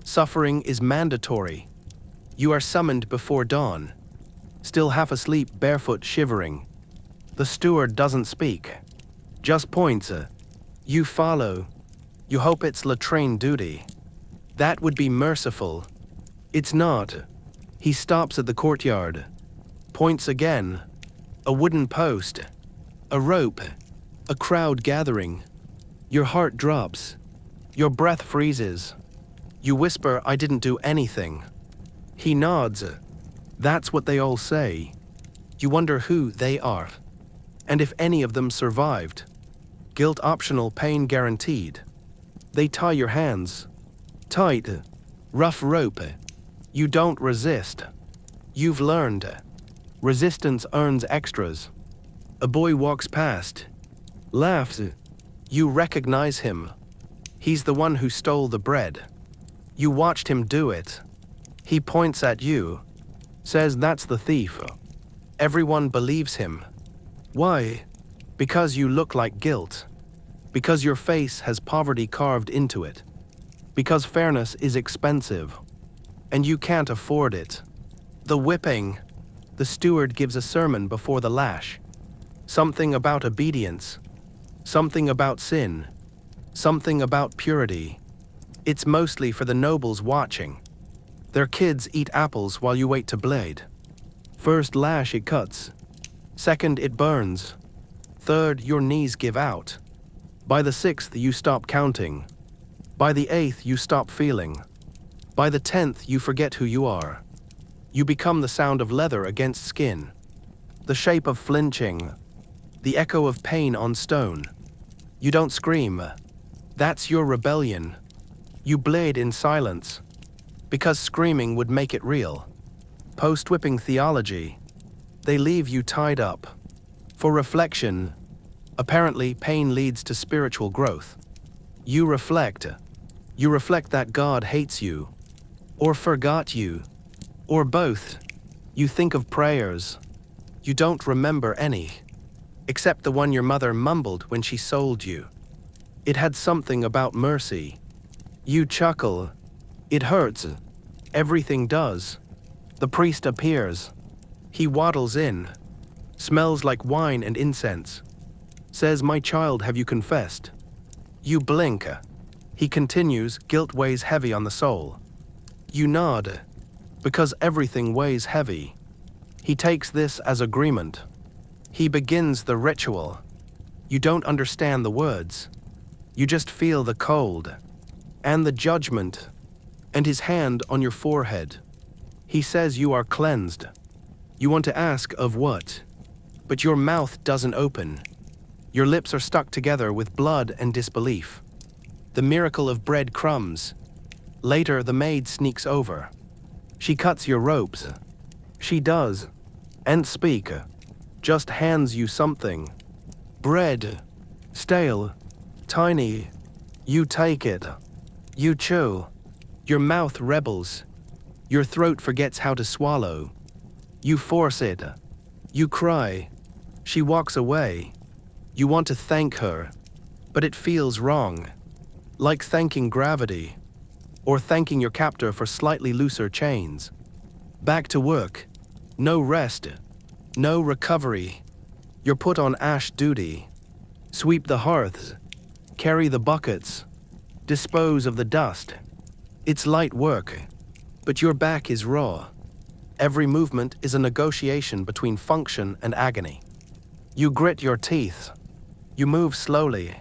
Suffering is mandatory. You are summoned before dawn. Still half asleep, barefoot, shivering. The steward doesn't speak. Just points. You follow. You hope it's latrine duty. That would be merciful. It's not. He stops at the courtyard. Points again. A wooden post. A rope. A crowd gathering. Your heart drops. Your breath freezes. You whisper, I didn't do anything. He nods. That's what they all say. You wonder who they are. And if any of them survived. Guilt optional, pain guaranteed. They tie your hands. Tight. Rough rope. You don't resist. You've learned. Resistance earns extras. A boy walks past. Laughs. You recognize him. He's the one who stole the bread. You watched him do it. He points at you. Says that's the thief. Everyone believes him. Why? Because you look like guilt. Because your face has poverty carved into it. Because fairness is expensive. And you can't afford it. The whipping. The steward gives a sermon before the lash. Something about obedience. Something about sin. Something about purity. It's mostly for the nobles watching. Their kids eat apples while you wait to blade. First lash it cuts. Second it burns. Third your knees give out. By the sixth you stop counting. By the eighth you stop feeling. By the 10th you forget who you are. You become the sound of leather against skin. The shape of flinching. The echo of pain on stone. You don't scream. That's your rebellion. You blade in silence. Because screaming would make it real. Post-whipping theology. They leave you tied up. For reflection. Apparently, pain leads to spiritual growth. You reflect. You reflect that God hates you. Or forgot you. Or both. You think of prayers. You don't remember any. Except the one your mother mumbled when she sold you. It had something about mercy. You chuckle. It hurts. Everything does. The priest appears. He waddles in. Smells like wine and incense. Says, "My child, have you confessed?" You blink. He continues, guilt weighs heavy on the soul. You nod. Because everything weighs heavy. He takes this as agreement. He begins the ritual. You don't understand the words. You just feel the cold. And the judgment. And his hand on your forehead. He says you are cleansed. You want to ask of what? But your mouth doesn't open. Your lips are stuck together with blood and disbelief. The miracle of bread crumbs. Later, the maid sneaks over. She cuts your ropes. She does. And speak. Just hands you something. Bread. Stale. Tiny. You take it. You chew. Your mouth rebels. Your throat forgets how to swallow. You force it. You cry. She walks away. You want to thank her. But it feels wrong. Like thanking gravity. Or thanking your captor for slightly looser chains. Back to work. No rest. No recovery. You're put on ash duty. Sweep the hearths. Carry the buckets. Dispose of the dust. It's light work. But your back is raw. Every movement is a negotiation between function and agony. You grit your teeth. You move slowly.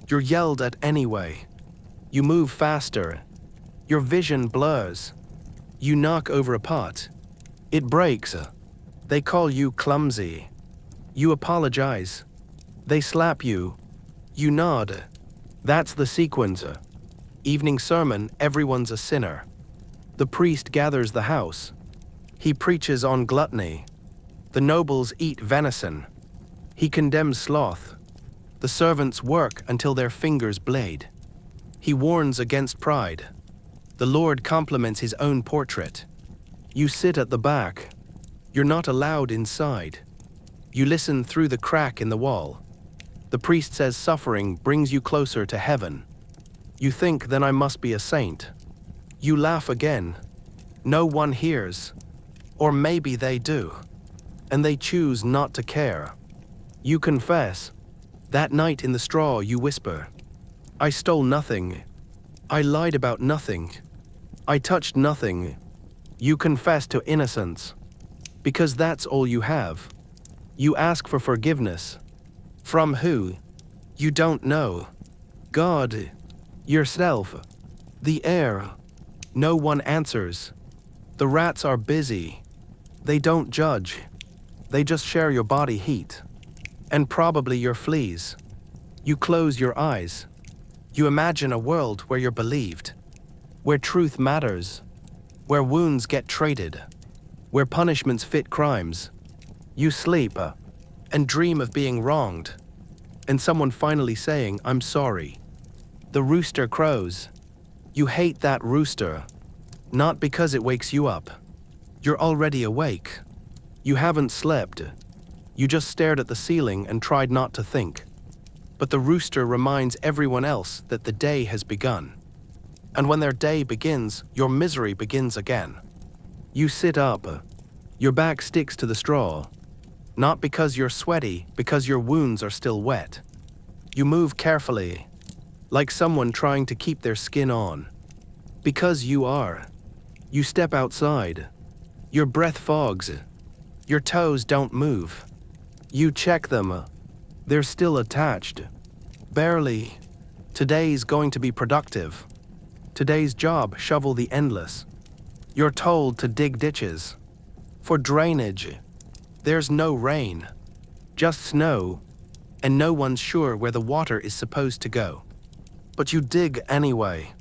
You're yelled at anyway. You move faster. Your vision blurs. You knock over a pot. It breaks. They call you clumsy. You apologize. They slap you. You nod. That's the sequence. Evening sermon, everyone's a sinner. The priest gathers the house. He preaches on gluttony. The nobles eat venison. He condemns sloth. The servants work until their fingers bleed. He warns against pride. The Lord compliments his own portrait. You sit at the back. You're not allowed inside. You listen through the crack in the wall. The priest says suffering brings you closer to heaven. You think, then I must be a saint. You laugh again. No one hears. Or maybe they do. And they choose not to care. You confess. That night in the straw you whisper, I stole nothing. I lied about nothing. I touched nothing. You confess to innocence. Because that's all you have. You ask for forgiveness. From who? You don't know. God. Yourself. The air. No one answers. The rats are busy. They don't judge. They just share your body heat. And probably your fleas. You close your eyes. You imagine a world where you're believed, where truth matters, where wounds get traded, where punishments fit crimes. You sleep and dream of being wronged, and someone finally saying, "I'm sorry." The rooster crows. You hate that rooster, not because it wakes you up. You're already awake. You haven't slept. You just stared at the ceiling and tried not to think. But the rooster reminds everyone else that the day has begun. And when their day begins, your misery begins again. You sit up. Your back sticks to the straw. Not because you're sweaty, because your wounds are still wet. You move carefully, like someone trying to keep their skin on. Because you are. You step outside. Your breath fogs. Your toes don't move. You check them. They're still attached. Barely. Today's going to be productive. Today's job, shovel the endless. You're told to dig ditches. For drainage. There's no rain. Just snow. And no one's sure where the water is supposed to go. But you dig anyway.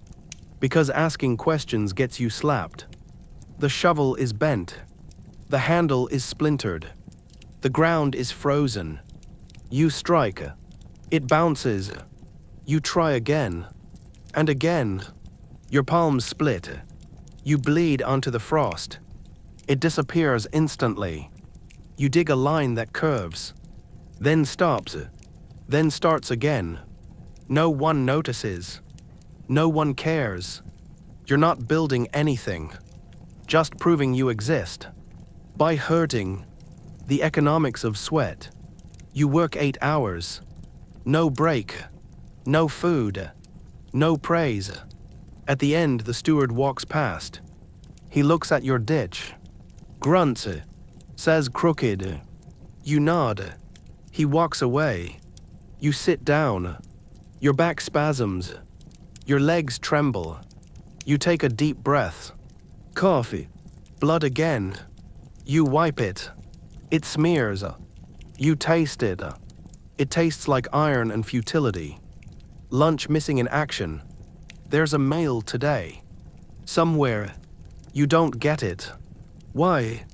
Because asking questions gets you slapped. The shovel is bent. The handle is splintered. The ground is frozen. You strike. It bounces. You try again. And again. Your palms split. You bleed onto the frost. It disappears instantly. You dig a line that curves. Then stops. Then starts again. No one notices. No one cares. You're not building anything. Just proving you exist. By hurting. The economics of sweat. You work 8 hours. No break. No food. No praise. At the end, the steward walks past. He looks at your ditch. Grunts. Says crooked. You nod. He walks away. You sit down. Your back spasms. Your legs tremble. You take a deep breath. Coffee. Blood again. You wipe it. It smears. You taste it. It tastes like iron and futility. Lunch missing in action. There's a mail today. Somewhere. You don't get it. Why?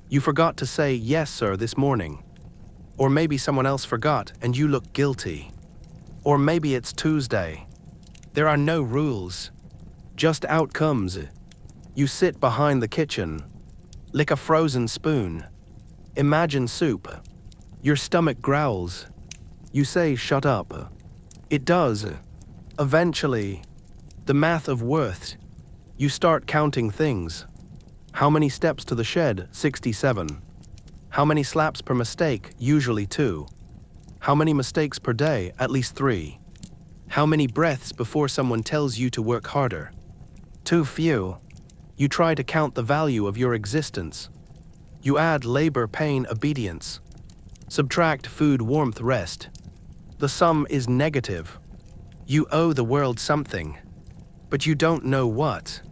You forgot to say yes, sir, this morning. Or maybe someone else forgot and you look guilty. Or maybe it's Tuesday. There are no rules. Just outcomes. You sit behind the kitchen. Lick a frozen spoon. Imagine soup. Your stomach growls. You say, "Shut up." It does. Eventually. The math of worth. You start counting things. How many steps to the shed? 67. How many slaps per mistake? Usually 2. How many mistakes per day? At least 3. How many breaths before someone tells you to work harder? Too few. You try to count the value of your existence. You add labor, pain, obedience. Subtract food, warmth, rest. The sum is negative. You owe the world something. But you don't know what.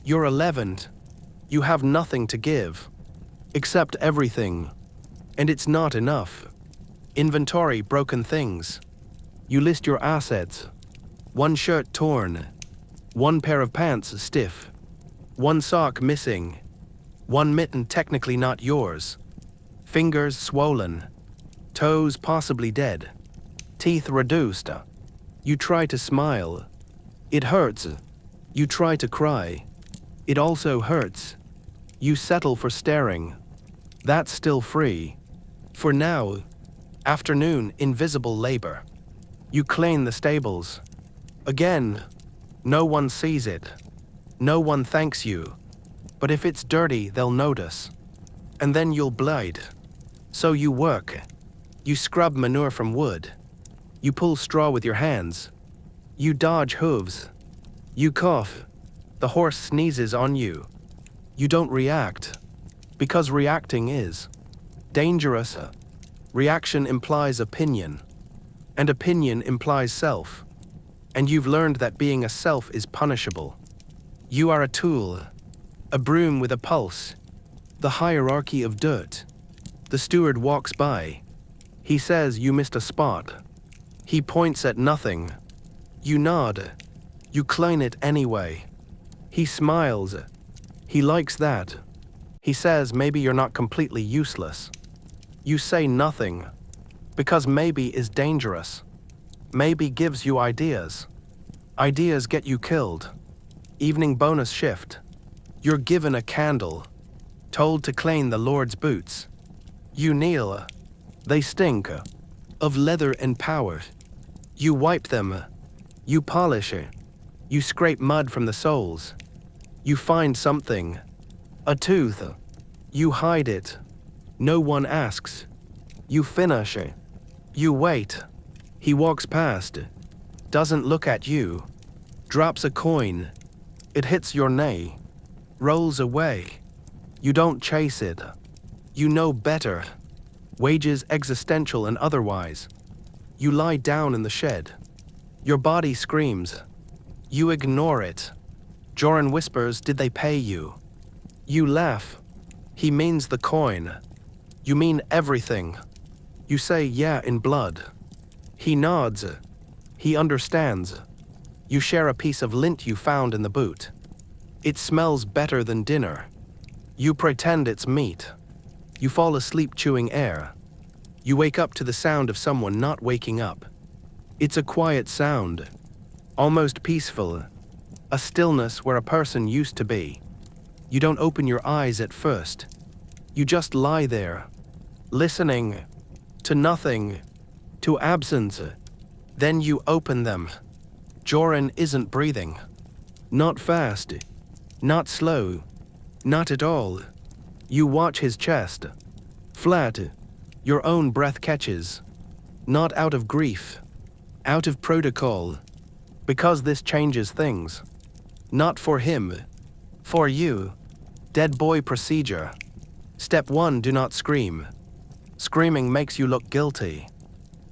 You're 11. You have nothing to give. Except everything. And it's not enough. Inventory, broken things. You list your assets. 1 shirt torn. 1 pair of pants stiff. 1 sock missing. 1 mitten technically not yours. Fingers swollen. Toes possibly dead. Teeth reduced. You try to smile. It hurts. You try to cry. It also hurts. You settle for staring. That's still free. For now. Afternoon, invisible labor. You clean the stables. Again. No one sees it. No one thanks you. But if it's dirty, they'll notice. And then you'll bleed. So you work. You scrub manure from wood. You pull straw with your hands. You dodge hooves. You cough. The horse sneezes on you. You don't react. Because reacting is dangerous. Reaction implies opinion. And opinion implies self. And you've learned that being a self is punishable. You are a tool. A broom with a pulse. The hierarchy of dirt. The steward walks by. He says you missed a spot. He points at nothing. You nod. You clean it anyway. He smiles. He likes that. He says maybe you're not completely useless. You say nothing, because maybe is dangerous. Maybe gives you ideas. Ideas get you killed. Evening bonus shift. You're given a candle, told to clean the Lord's boots. You kneel. They stink of leather and powder. You wipe them. You polish it. You scrape mud from the soles. You find something. A tooth. You hide it. No one asks. You finish it. You wait. He walks past. Doesn't look at you. Drops a coin. It hits your knee. Rolls away. You don't chase it. You know better. Wages existential and otherwise. You lie down in the shed. Your body screams. You ignore it. Joran whispers, "Did they pay you?" You laugh. He means the coin. You mean everything. You say, "Yeah, in blood." He nods. He understands. You share a piece of lint you found in the boot. It smells better than dinner. You pretend it's meat. You fall asleep chewing air. You wake up to the sound of someone not waking up. It's a quiet sound, almost peaceful, a stillness where a person used to be. You don't open your eyes at first. You just lie there, listening to nothing, to absence. Then you open them. Joran isn't breathing. Not fast, not slow, not at all. You watch his chest. Flat, your own breath catches. Not out of grief, out of protocol. Because this changes things. Not for him, for you. Dead boy procedure. Step 1, do not scream. Screaming makes you look guilty.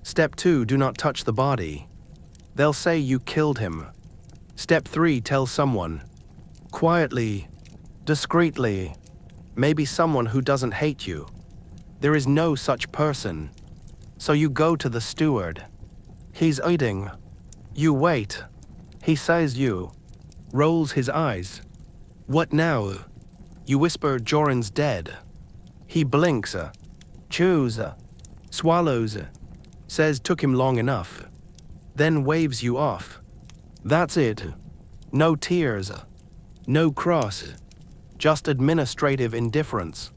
Step 2, do not touch the body. They'll say you killed him. Step 3, tell someone. Quietly, discreetly. Maybe someone who doesn't hate you. There is no such person. So you go to the steward. He's eating. You wait. He says you. Rolls his eyes. What now? You whisper, "Joran's dead." He blinks. Chews. Swallows. Says took him long enough. Then waves you off. That's it. No tears. No cross. Just administrative indifference.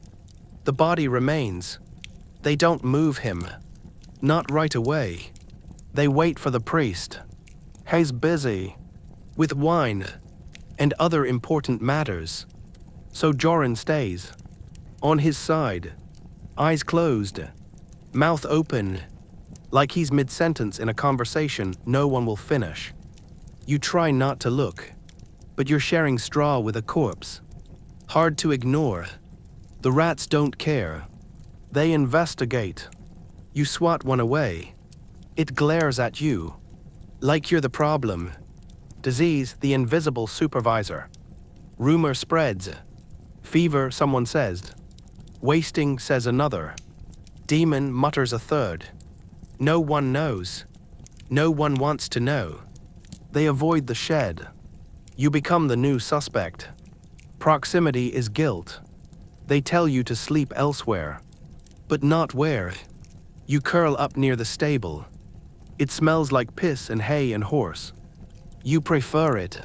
The body remains. They don't move him. Not right away. They wait for the priest. He's busy. With wine. And other important matters. So Joran stays. On his side. Eyes closed. Mouth open. Like he's mid-sentence in a conversation no one will finish. You try not to look. But you're sharing straw with a corpse. Hard to ignore. The rats don't care. They investigate. You swat one away. It glares at you. Like you're the problem. Disease, the invisible supervisor. Rumor spreads. Fever, someone says. Wasting, says another. Demon, mutters a third. No one knows. No one wants to know. They avoid the shed. You become the new suspect. Proximity is guilt. They tell you to sleep elsewhere. But not where. You curl up near the stable. It smells like piss and hay and horse. You prefer it.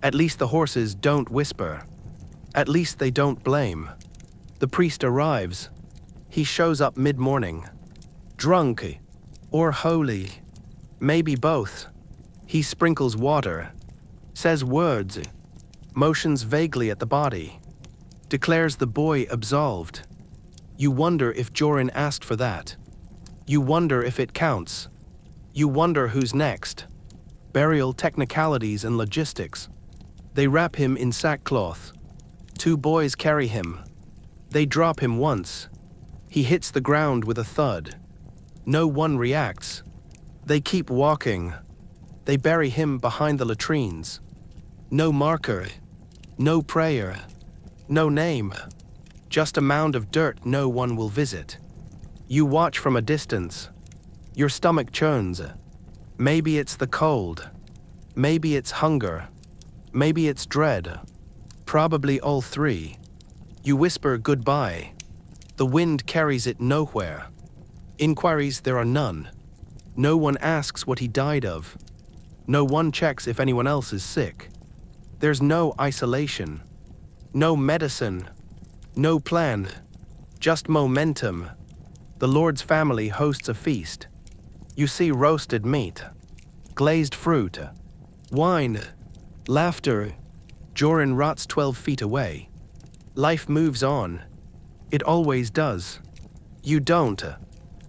At least the horses don't whisper. At least they don't blame. The priest arrives. He shows up mid-morning. Drunk. Or holy. Maybe both. He sprinkles water. Says words. Motions vaguely at the body. Declares the boy absolved. You wonder if Joran asked for that. You wonder if it counts. You wonder who's next. Burial technicalities and logistics. They wrap him in sackcloth. 2 boys carry him. They drop him once. He hits the ground with a thud. No one reacts. They keep walking. They bury him behind the latrines. No marker. No prayer. No name. Just a mound of dirt no one will visit. You watch from a distance. Your stomach churns. Maybe it's the cold. Maybe it's hunger. Maybe it's dread. Probably all three. You whisper goodbye. The wind carries it nowhere. Inquiries, there are none. No one asks what he died of. No one checks if anyone else is sick. There's no isolation. No medicine. No plan. Just momentum. The Lord's family hosts a feast. You see roasted meat, glazed fruit, wine, laughter. Joran rots 12 feet away. Life moves on. It always does. You don't.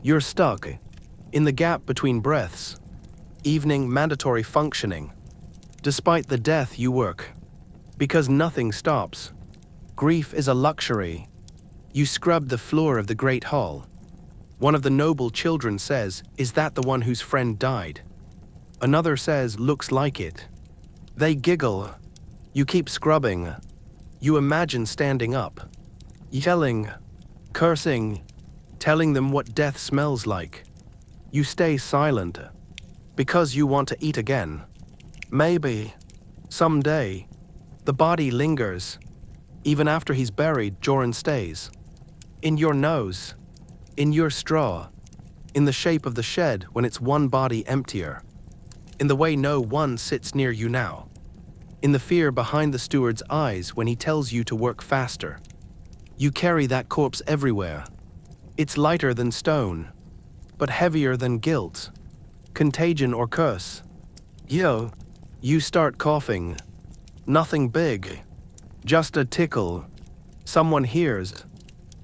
You're stuck. In the gap between breaths. Evening mandatory functioning. Despite the death you work. Because nothing stops. Grief is a luxury. You scrub the floor of the great hall. One of the noble children says, "Is that the one whose friend died?" Another says, "Looks like it." They giggle. You keep scrubbing. You imagine standing up. Yelling. Cursing. Telling them what death smells like. You stay silent. Because you want to eat again. Maybe. Someday. The body lingers. Even after he's buried, Joran stays. In your nose. In your straw. In the shape of the shed when it's one body emptier. In the way no one sits near you now. In the fear behind the steward's eyes when he tells you to work faster. You carry that corpse everywhere. It's lighter than stone, but heavier than guilt, contagion or curse. You start coughing. Nothing big. Just a tickle. Someone hears.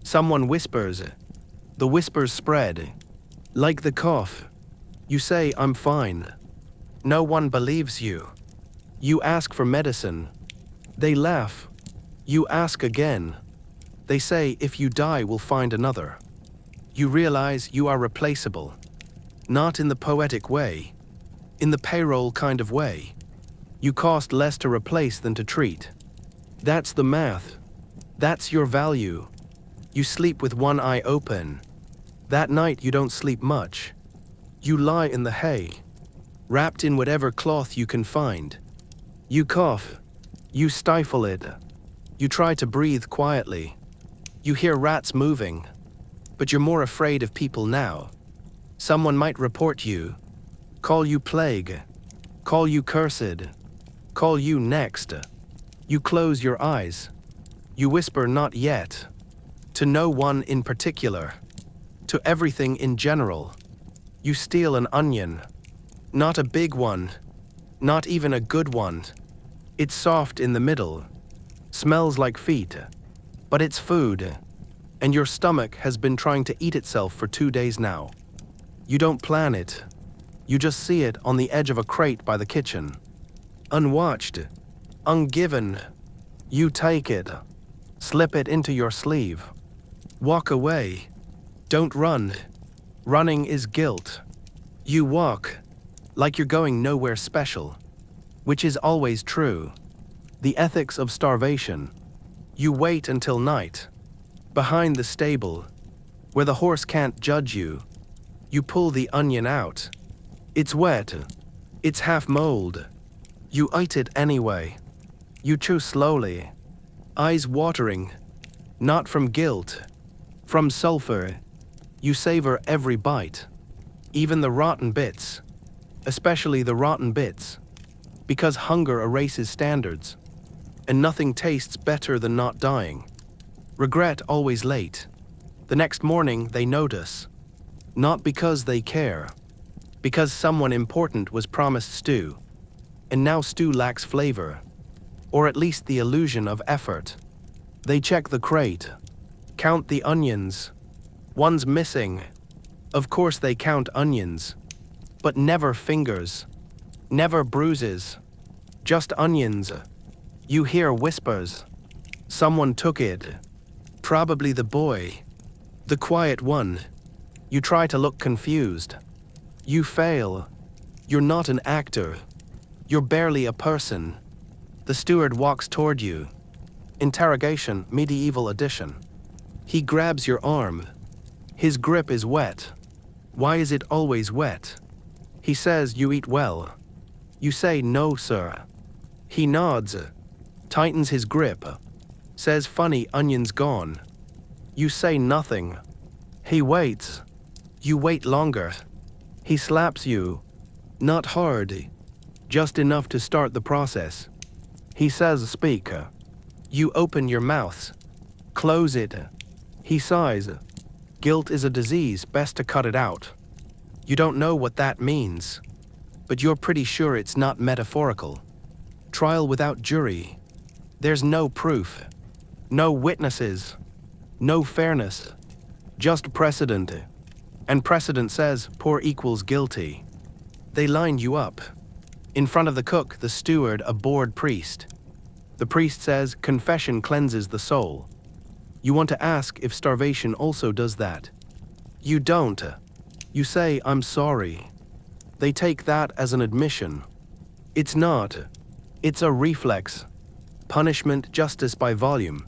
Someone whispers. The whispers spread. Like the cough. You say, "I'm fine." No one believes you. You ask for medicine. They laugh. You ask again. They say, "If you die, we'll find another." You realize you are replaceable. Not in the poetic way. In the payroll kind of way. You cost less to replace than to treat. That's the math. That's your value. You sleep with one eye open. That night you don't sleep much. You lie in the hay, wrapped in whatever cloth you can find. You cough. You stifle it. You try to breathe quietly. You hear rats moving. But you're more afraid of people now. Someone might report you. Call you plague. Call you cursed. Call you next. You close your eyes. You whisper not yet. To no one in particular. To everything in general. You steal an onion. Not a big one. Not even a good one. It's soft in the middle. Smells like feet. But it's food. And your stomach has been trying to eat itself for 2 days now. You don't plan it. You just see it on the edge of a crate by the kitchen. Unwatched. Ungiven. You take it. Slip it into your sleeve. Walk away. Don't run. Running is guilt. You walk. Like you're going nowhere special. Which is always true. The ethics of starvation. You wait until night. Behind the stable. Where the horse can't judge you. You pull the onion out. It's wet. It's half mold. You eat it anyway. You chew slowly. Eyes watering. Not from guilt. From sulfur. You savor every bite. Even the rotten bits. Especially the rotten bits. Because hunger erases standards. And nothing tastes better than not dying. Regret always late. The next morning they notice. Not because they care. Because someone important was promised stew. And now stew lacks flavor. Or at least the illusion of effort. They check the crate. Count the onions. One's missing. Of course they count onions. But never fingers. Never bruises. Just onions. You hear whispers. Someone took it. Probably the boy. The quiet one. You try to look confused. You fail. You're not an actor. You're barely a person. The steward walks toward you. Interrogation, medieval edition. He grabs your arm. His grip is wet. Why is it always wet? He says you eat well. You say, "No, sir." He nods, tightens his grip, says, "Funny, onions gone." You say nothing. He waits. You wait longer. He slaps you. Not hard, just enough to start the process. He says, "Speak." You open your mouth. Close it. He sighs. Guilt is a disease, best to cut it out. You don't know what that means, but you're pretty sure it's not metaphorical. Trial without jury. There's no proof. No witnesses. No fairness. Just precedent. And precedent says poor equals guilty. They line you up. In front of the cook, the steward, a bored priest. The priest says confession cleanses the soul. You want to ask if starvation also does that. You don't. You say, "I'm sorry." They take that as an admission. It's not. It's a reflex. Punishment, justice by volume.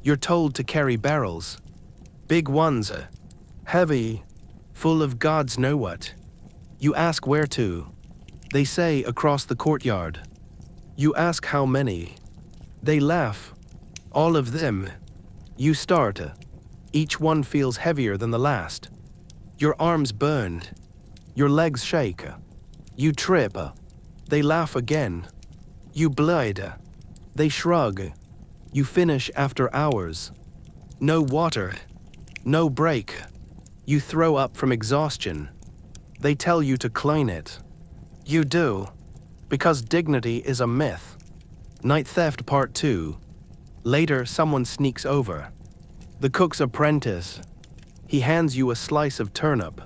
You're told to carry barrels. Big ones. Heavy. Full of God's know what. You ask where to. They say across the courtyard. You ask how many. They laugh. All of them. You start. Each one feels heavier than the last. Your arms burn. Your legs shake. You trip. They laugh again. You bleed. They shrug. You finish after hours. No water. No break. You throw up from exhaustion. They tell you to clean it. You do. Because dignity is a myth. Night Theft Part 2. Later, someone sneaks over. The cook's apprentice. He hands you a slice of turnip.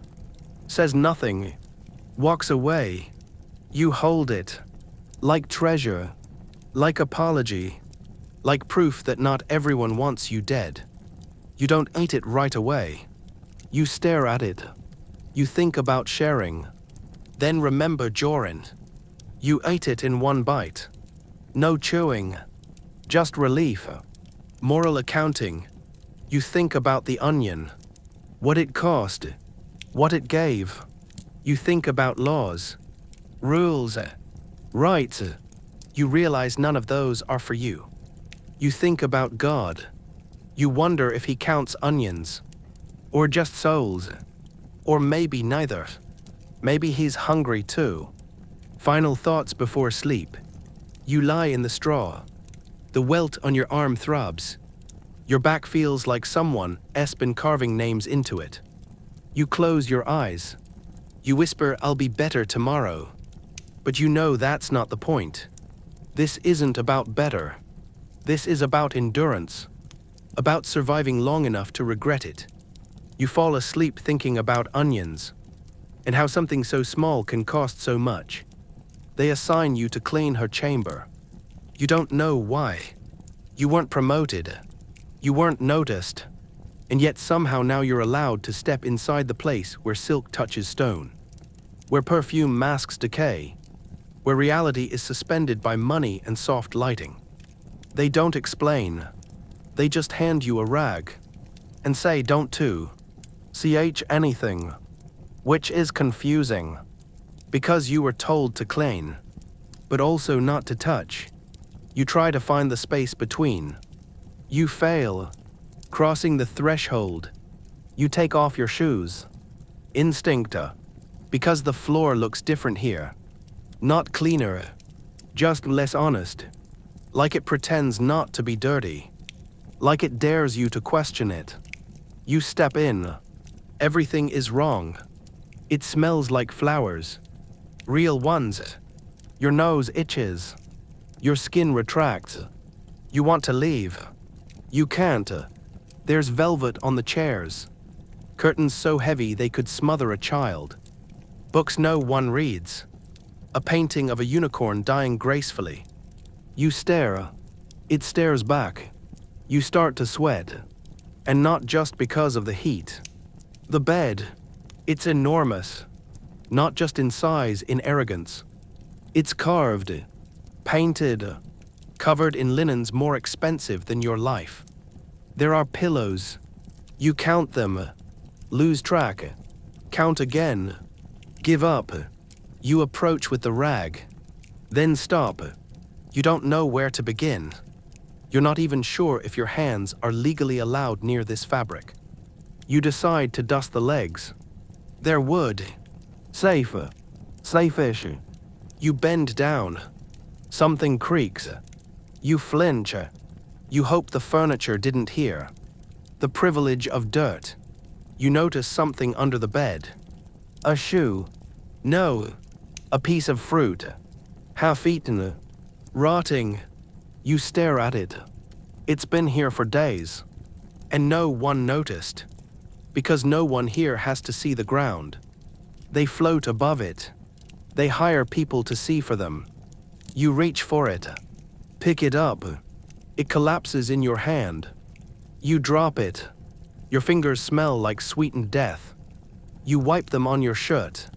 Says nothing. Walks away. You hold it. Like treasure. Like apology. Like proof that not everyone wants you dead. You don't eat it right away. You stare at it. You think about sharing. Then remember Joran. You ate it in one bite. No chewing. Just relief. Moral accounting. You think about the onion. What it cost. What it gave. You think about laws. Rules. Rights. You realize none of those are for you. You think about God. You wonder if he counts onions. Or just souls. Or maybe neither. Maybe he's hungry too. Final thoughts before sleep. You lie in the straw. The welt on your arm throbs. Your back feels like someone has been carving names into it. You close your eyes. You whisper, "I'll be better tomorrow." But you know that's not the point. This isn't about better. This is about endurance. About surviving long enough to regret it. You fall asleep thinking about onions. And how something so small can cost so much. They assign you to clean her chamber. You don't know why. You weren't promoted. You weren't noticed. And yet somehow now you're allowed to step inside the place where silk touches stone. Where perfume masks decay. Where reality is suspended by money and soft lighting. They don't explain. They just hand you a rag. And say, "Don't anything." Which is confusing. Because you were told to clean. But also not to touch. You try to find the space between. You fail. Crossing the threshold. You take off your shoes. Instinct. Because the floor looks different here. Not cleaner. Just less honest. Like it pretends not to be dirty. Like it dares you to question it. You step in. Everything is wrong. It smells like flowers. Real ones. Your nose itches. Your skin retracts. You want to leave. You can't. There's velvet on the chairs. Curtains so heavy they could smother a child. Books no one reads. A painting of a unicorn dying gracefully. You stare. It stares back. You start to sweat. And not just because of the heat. The bed. It's enormous. Not just in size, in arrogance. It's carved. Painted. Covered in linens more expensive than your life. There are pillows. You count them. Lose track. Count again. Give up. You approach with the rag. Then stop. You don't know where to begin. You're not even sure if your hands are legally allowed near this fabric. You decide to dust the legs. They're wood. Safer. Safe-ish. You bend down. Something creaks. You flinch. You hope the furniture didn't hear. The privilege of dirt. You notice something under the bed. A shoe. No. A piece of fruit. Half-eaten. Rotting. You stare at it. It's been here for days. And no one noticed. Because no one here has to see the ground. They float above it. They hire people to see for them. You reach for it. Pick it up. It collapses in your hand. You drop it. Your fingers smell like sweetened death. You wipe them on your shirt,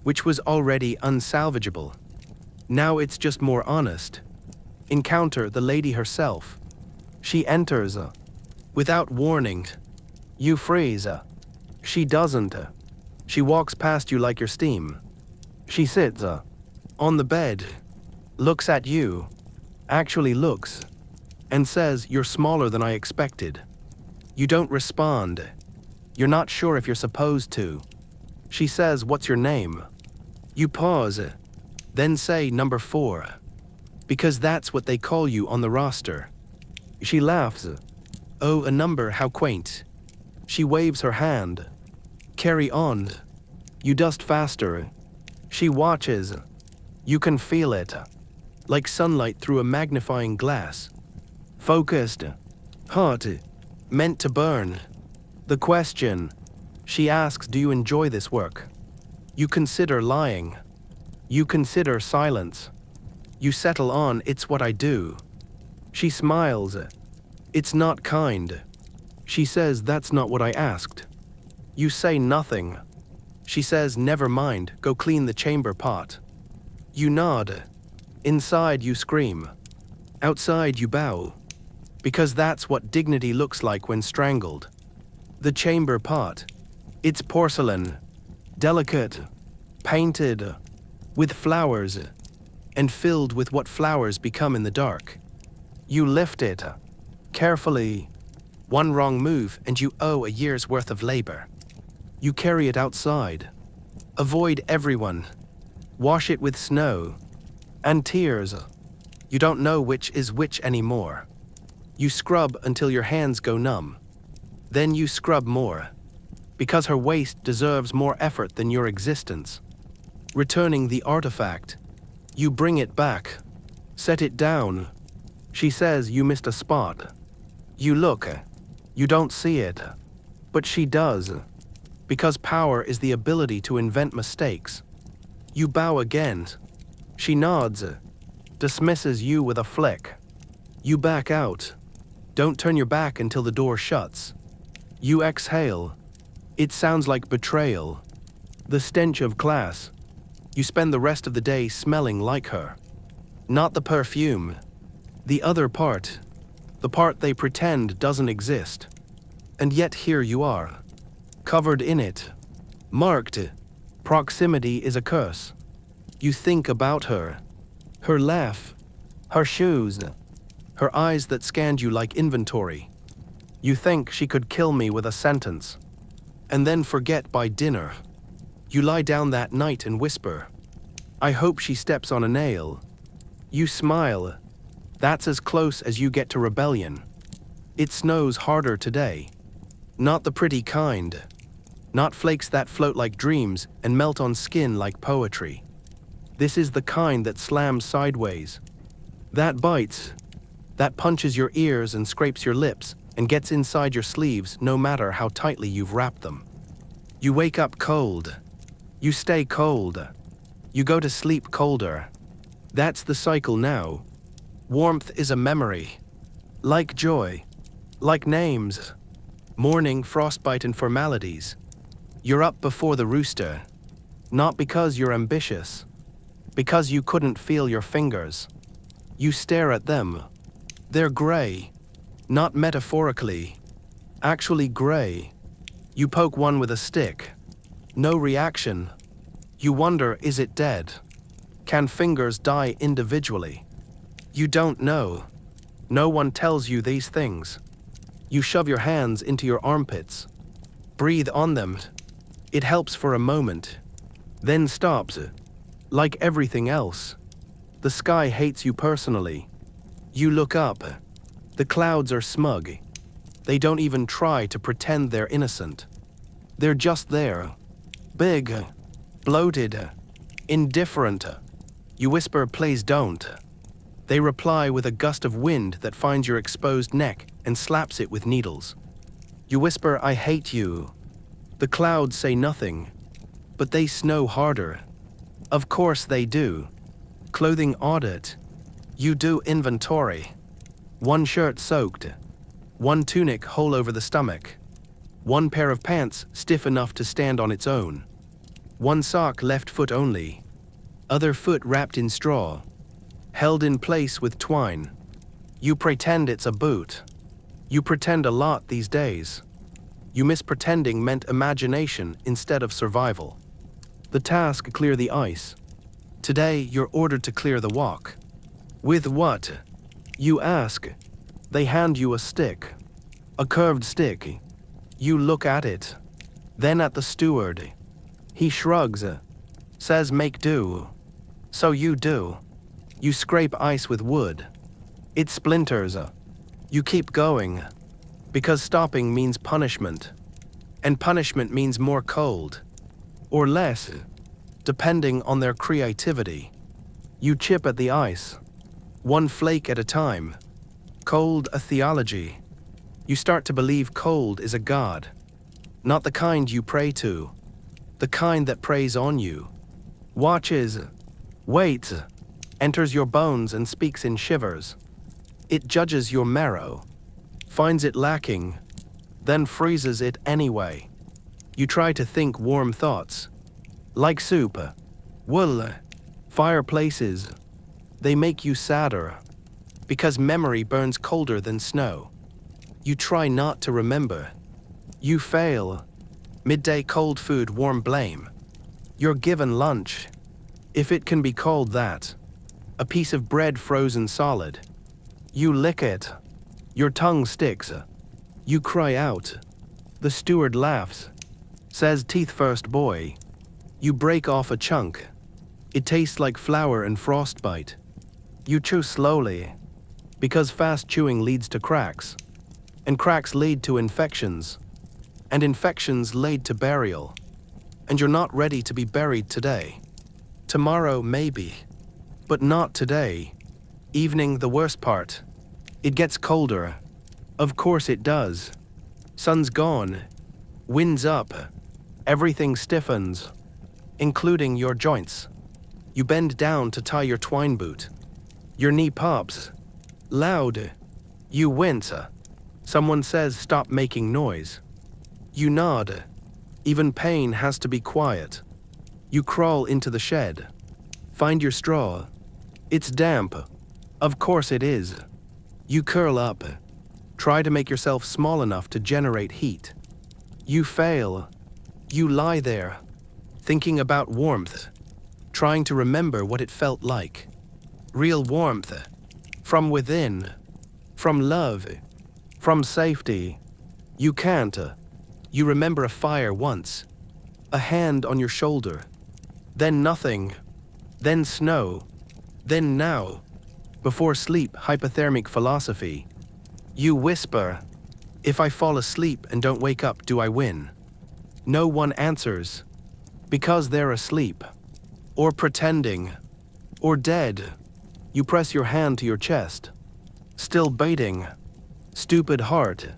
which was already unsalvageable. Now it's just more honest. Encounter the lady herself. She enters. Without warning. You freeze. She doesn't. She walks past you like your steam. She sits on the bed, looks at you, actually looks, and says, "You're smaller than I expected." You don't respond. You're not sure if you're supposed to. She says, "What's your name?" You pause, then say number 4, because that's what they call you on the roster. She laughs. "Oh, a number, how quaint." She waves her hand. "Carry on." You dust faster. She watches. You can feel it, like sunlight through a magnifying glass. Focused, hot, meant to burn. The question, she asks, "Do you enjoy this work?" You consider lying. You consider silence. You settle on, "It's what I do." She smiles. "It's not kind." She says, "That's not what I asked." You say nothing. She says, "Never mind, go clean the chamber pot." You nod. Inside you scream. Outside you bow. Because that's what dignity looks like when strangled. The chamber pot. It's porcelain. Delicate. Painted. With flowers. And filled with what flowers become in the dark. You lift it. Carefully. One wrong move and you owe a year's worth of labor. You carry it outside. Avoid everyone. Wash it with snow. And tears. You don't know which is which anymore. You scrub until your hands go numb. Then you scrub more. Because her waste deserves more effort than your existence. Returning the artifact. You bring it back. Set it down. She says you missed a spot. You look. You don't see it. But she does. Because power is the ability to invent mistakes. You bow again. She nods. Dismisses you with a flick. You back out. Don't turn your back until the door shuts. You exhale. It sounds like betrayal. The stench of class. You spend the rest of the day smelling like her. Not the perfume. The other part. The part they pretend doesn't exist. And yet here you are. Covered in it. Marked. Proximity is a curse. You think about her. Her laugh. Her shoes. Her eyes that scanned you like inventory. You think she could kill me with a sentence. And then forget by dinner. You lie down that night and whisper, "I hope she steps on a nail." You smile. That's as close as you get to rebellion. It snows harder today. Not the pretty kind. Not flakes that float like dreams and melt on skin like poetry. This is the kind that slams sideways. That bites. That punches your ears and scrapes your lips and gets inside your sleeves no matter how tightly you've wrapped them. You wake up cold. You stay cold. You go to sleep colder. That's the cycle now. Warmth is a memory. Like joy. Like names. Morning, frostbite, and formalities. You're up before the rooster. Not because you're ambitious. Because you couldn't feel your fingers. You stare at them. They're gray. Not metaphorically. Actually gray. You poke one with a stick. No reaction. You wonder, is it dead? Can fingers die individually? You don't know. No one tells you these things. You shove your hands into your armpits. Breathe on them. It helps for a moment. Then stops. Like everything else. The sky hates you personally. You look up. The clouds are smug. They don't even try to pretend they're innocent. They're just there. Big. Bloated. Indifferent. You whisper, please don't. They reply with a gust of wind that finds your exposed neck and slaps it with needles. You whisper, I hate you. The clouds say nothing, but they snow harder. Of course they do. Clothing audit. You do inventory. One shirt soaked. One tunic hole over the stomach. One pair of pants stiff enough to stand on its own. One sock left foot only. Other foot wrapped in straw. Held in place with twine. You pretend it's a boot. You pretend a lot these days. You miss pretending meant imagination instead of survival. The task, clear the ice. Today, you're ordered to clear the walk. With what? You ask. They hand you a stick. A curved stick. You look at it. Then at the steward. He shrugs. Says make do. So you do. You scrape ice with wood. It splinters. You keep going. Because stopping means punishment. And punishment means more cold. Or less. Depending on their creativity. You chip at the ice. One flake at a time. Cold a theology. You start to believe cold is a god. Not the kind you pray to. The kind that preys on you. Watches. Waits. Enters your bones and speaks in shivers. It judges your marrow. Finds it lacking. Then freezes it anyway. You try to think warm thoughts. Like soup. Wool. Fireplaces. They make you sadder. Because memory burns colder than snow. You try not to remember. You fail. Midday cold food, warm blame. You're given lunch. If it can be called that. A piece of bread frozen solid. You lick it. Your tongue sticks. You cry out. The steward laughs. Says teeth first boy. You break off a chunk. It tastes like flour and frostbite. You chew slowly. Because fast chewing leads to cracks. And cracks lead to infections. And infections lead to burial. And you're not ready to be buried today. Tomorrow maybe. But not today. Evening the worst part. It gets colder. Of course it does. Sun's gone. Wind's up. Everything stiffens. Including your joints. You bend down to tie your twine boot. Your knee pops. Loud. You wince. Someone says stop making noise. You nod. Even pain has to be quiet. You crawl into the shed. Find your straw. It's damp. Of course it is. You curl up. Try to make yourself small enough to generate heat. You fail. You lie there, thinking about warmth, trying to remember what it felt like. Real warmth. From within. From love. From safety. You can't. You remember a fire once. A hand on your shoulder. Then nothing. Then snow. Then now. Before sleep, hypothermic philosophy. You whisper, if I fall asleep and don't wake up, do I win? No one answers. Because they're asleep. Or pretending. Or dead. You press your hand to your chest. Still beating. Stupid heart.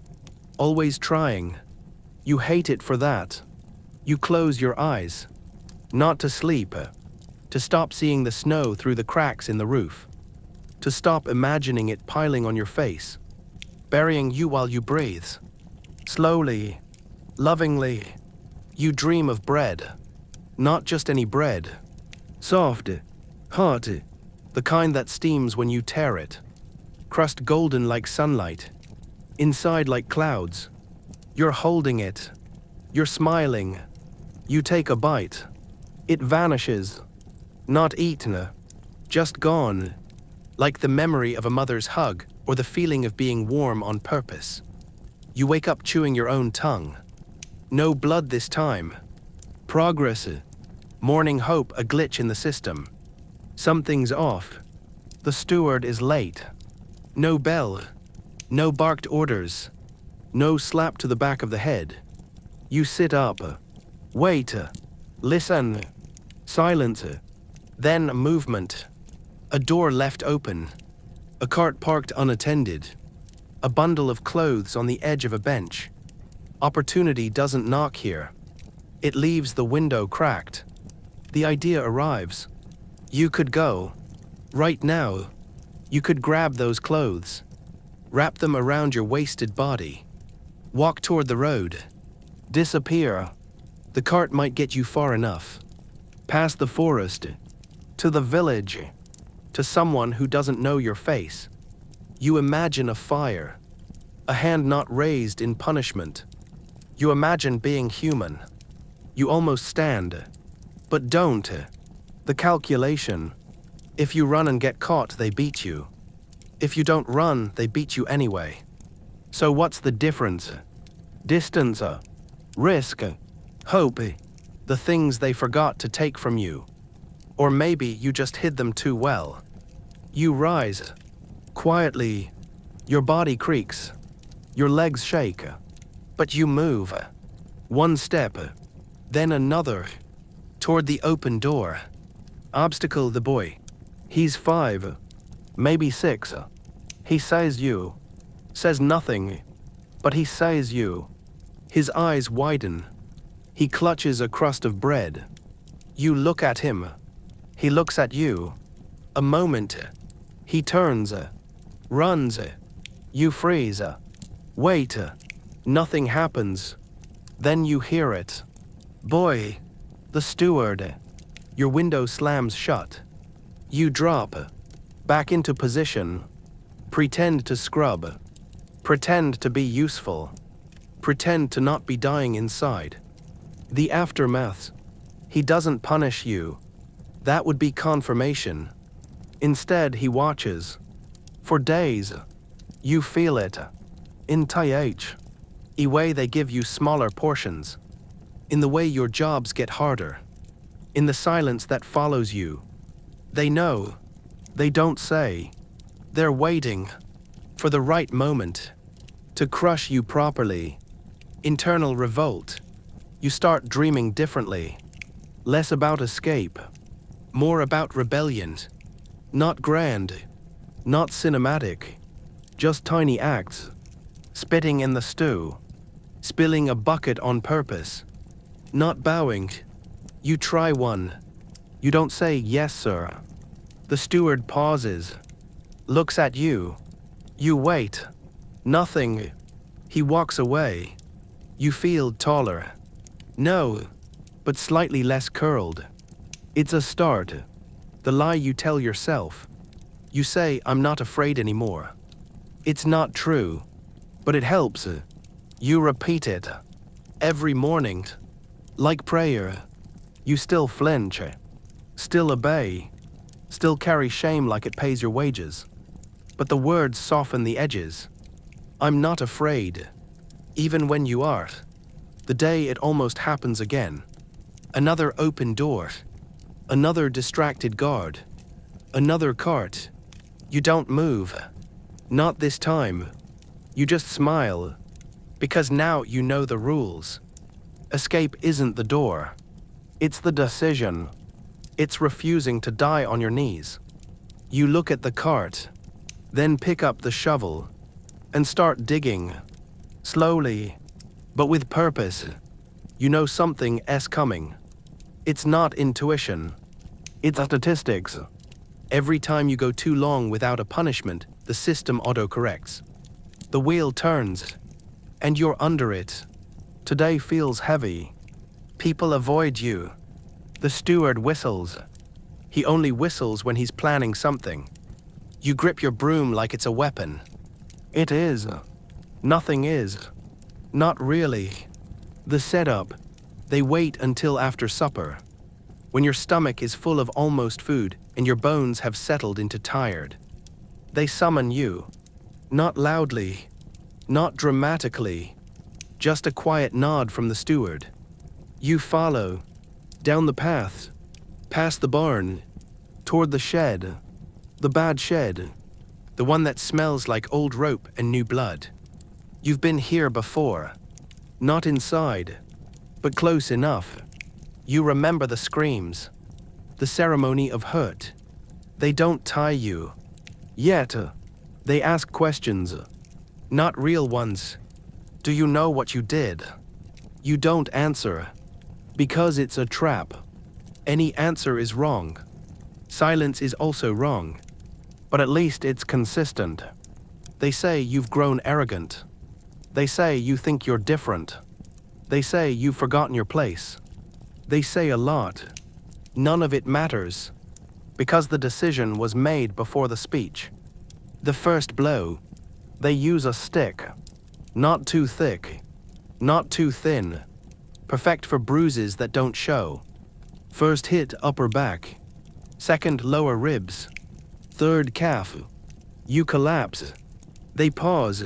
Always trying. You hate it for that. You close your eyes. Not to sleep. To stop seeing the snow through the cracks in the roof. To stop imagining it piling on your face. Burying you while you breathe. Slowly. Lovingly. You dream of bread. Not just any bread. Soft. Hot. The kind that steams when you tear it. Crust golden like sunlight. Inside like clouds. You're holding it. You're smiling. You take a bite. It vanishes. Not eaten. Just gone. Like the memory of a mother's hug or the feeling of being warm on purpose. You wake up chewing your own tongue. No blood this time. Progress. Morning hope, a glitch in the system. Something's off. The steward is late. No bell. No barked orders. No slap to the back of the head. You sit up. Wait. Listen. Silence. Then a movement. A door left open. A cart parked unattended. A bundle of clothes on the edge of a bench. Opportunity doesn't knock here. It leaves the window cracked. The idea arrives. You could go. Right now. You could grab those clothes. Wrap them around your wasted body. Walk toward the road. Disappear. The cart might get you far enough. Past the forest. To the village. To someone who doesn't know your face. You imagine a fire. A hand not raised in punishment. You imagine being human. You almost stand. But don't. The calculation. If you run and get caught, they beat you. If you don't run, they beat you anyway. So what's the difference? Distance, risk, hope, the things they forgot to take from you. Or maybe you just hid them too well. You rise. Quietly. Your body creaks. Your legs shake. But you move. One step. Then another. Toward the open door. Obstacle the boy. He's 5. Maybe 6. He says you. Says nothing. But he says you. His eyes widen. He clutches a crust of bread. You look at him. He looks at you. A moment. He turns. Runs. You freeze. Wait. Nothing happens. Then you hear it. Boy. The steward. Your window slams shut. You drop. Back into position. Pretend to scrub. Pretend to be useful. Pretend to not be dying inside. The aftermath. He doesn't punish you. That would be confirmation. Instead, he watches. For days. You feel it. In TH. In way they give you smaller portions. In the way your jobs get harder. In the silence that follows you. They know. They don't say. They're waiting. For the right moment. To crush you properly. Internal revolt. You start dreaming differently. Less about escape. More about rebellion. Not grand. Not cinematic. Just tiny acts. Spitting in the stew. Spilling a bucket on purpose. Not bowing. You try one. You don't say, "Yes, sir." The steward pauses. Looks at you. You wait. Nothing. He walks away. You feel taller. No, but slightly less curled. It's a start. The lie you tell yourself. You say, "I'm not afraid anymore." It's not true, but it helps. You repeat it. Every morning. Like prayer. You still flinch. Still obey. Still carry shame like it pays your wages. But the words soften the edges. I'm not afraid. Even when you are. The day it almost happens again. Another open door. Another distracted guard. Another cart. You don't move. Not this time. You just smile. Because now you know the rules. Escape isn't the door. It's the decision. It's refusing to die on your knees. You look at the cart. Then pick up the shovel. And start digging. Slowly. But with purpose. You know something is coming. It's not intuition. It's statistics. Every time you go too long without a punishment, the system autocorrects. The wheel turns. And you're under it. Today feels heavy. People avoid you. The steward whistles. He only whistles when he's planning something. You grip your broom like it's a weapon. It is. Nothing is. Not really. The setup. They wait until after supper. when your stomach is full of almost food and your bones have settled into tired. They summon you. Not loudly, not dramatically, just a quiet nod from the steward. You follow, down the path, past the barn, toward the shed, the bad shed, the one that smells like old rope and new blood. You've been here before, not inside, but close enough. You remember the screams, the ceremony of hurt. They don't tie you. Yet, they ask questions, not real ones. Do you know what you did? You don't answer, because it's a trap. Any answer is wrong. Silence is also wrong, but at least it's consistent. They say you've grown arrogant. They say you think you're different. They say you've forgotten your place. They say a lot. None of it matters, because the decision was made before the speech. The first blow, they use a stick. Not too thick, not too thin, perfect for bruises that don't show. First hit upper back, second lower ribs, third calf. You collapse. They pause,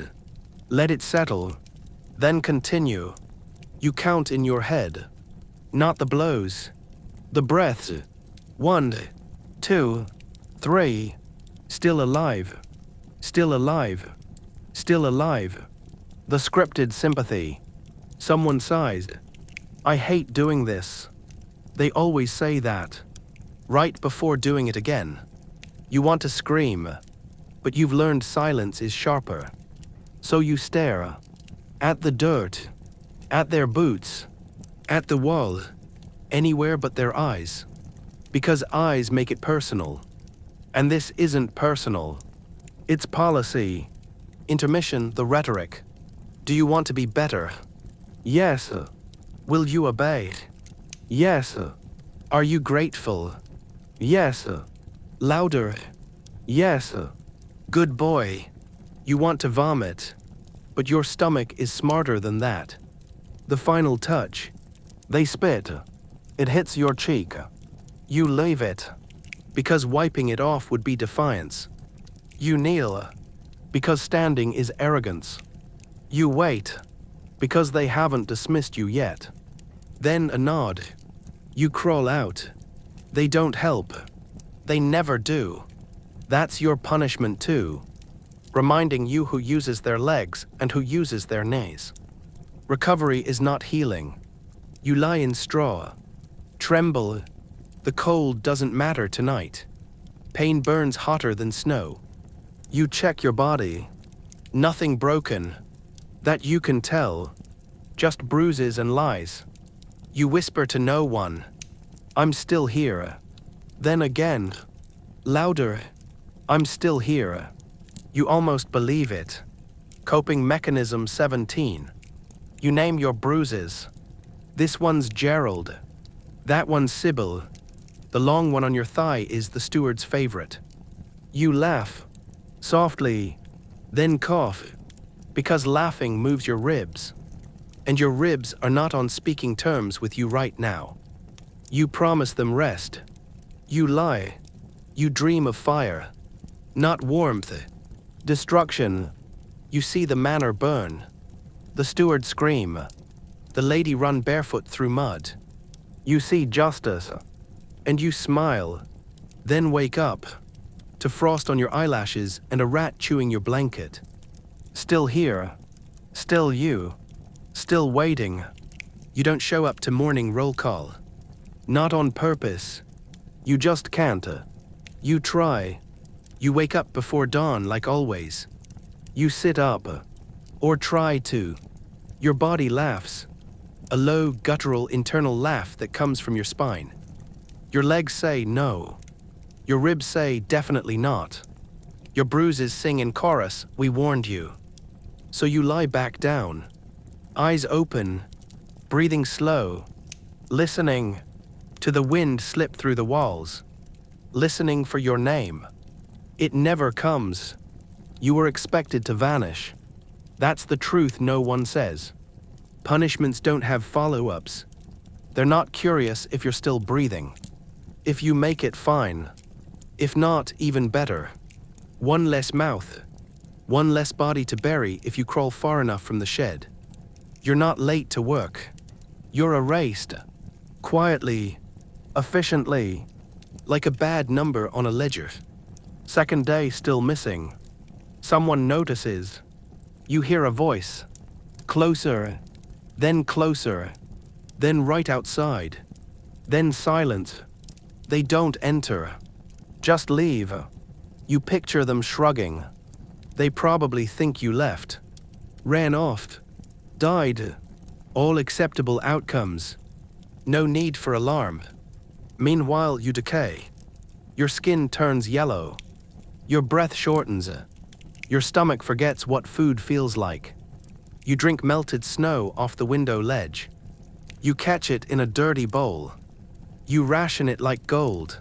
let it settle, then continue. You count in your head, not the blows, the breaths. 1, 2, 3, still alive, still alive, still alive. The scripted sympathy. Someone sighs. I hate doing this. They always say that, right before doing it again. You want to scream, but you've learned silence is sharper. So you stare, at the dirt, at their boots, at the wall, anywhere but their eyes. Because eyes make it personal. And this isn't personal. It's policy. Intermission, the rhetoric. Do you want to be better? Yes. Will you obey? Yes. Are you grateful? Yes. Louder. Yes. Good boy. You want to vomit, but your stomach is smarter than that. The final touch. They spit. It hits your cheek. You leave it, because wiping it off would be defiance. You kneel, because standing is arrogance. You wait, because they haven't dismissed you yet. Then a nod. You crawl out. They don't help. They never do. That's your punishment too, reminding you who uses their legs and who uses their knees. Recovery is not healing. You lie in straw. Tremble. The cold doesn't matter tonight. Pain burns hotter than snow. You check your body. Nothing broken. That you can tell, just bruises and lies. You whisper to no one, I'm still here. Then again, louder, I'm still here. You almost believe it. Coping mechanism 17. You name your bruises. This one's Gerald. That one's Sybil. The long one on your thigh is the steward's favorite. You laugh, softly, then cough. Because laughing moves your ribs, and your ribs are not on speaking terms with you right now. You promise them rest. You lie. You dream of fire, not warmth. Destruction. You see the manor burn, the steward scream, the lady run barefoot through mud. You see justice, and you smile, then wake up to frost on your eyelashes and a rat chewing your blanket. Still here, still you, still waiting. You don't show up to morning roll call. Not on purpose. You just can't. You try. You wake up before dawn like always. You sit up, or try to. Your body laughs, a low, guttural internal laugh that comes from your spine. Your legs say no. Your ribs say definitely not. Your bruises sing in chorus, we warned you. So you lie back down, eyes open, breathing slow, listening to the wind slip through the walls, listening for your name. It never comes. You were expected to vanish. That's the truth no one says. Punishments don't have follow-ups. They're not curious if you're still breathing. If you make it, fine. If not, even better. One less mouth. One less body to bury if you crawl far enough from the shed. You're not late to work. You're erased. Quietly. Efficiently. Like a bad number on a ledger. Second day still missing. Someone notices. You hear a voice. Closer. Then closer. Then right outside. Then silent. They don't enter. Just leave. You picture them shrugging. They probably think you left. Ran off. Died. All acceptable outcomes. No need for alarm. Meanwhile, you decay. Your skin turns yellow. Your breath shortens. Your stomach forgets what food feels like. You drink melted snow off the window ledge. You catch it in a dirty bowl. You ration it like gold.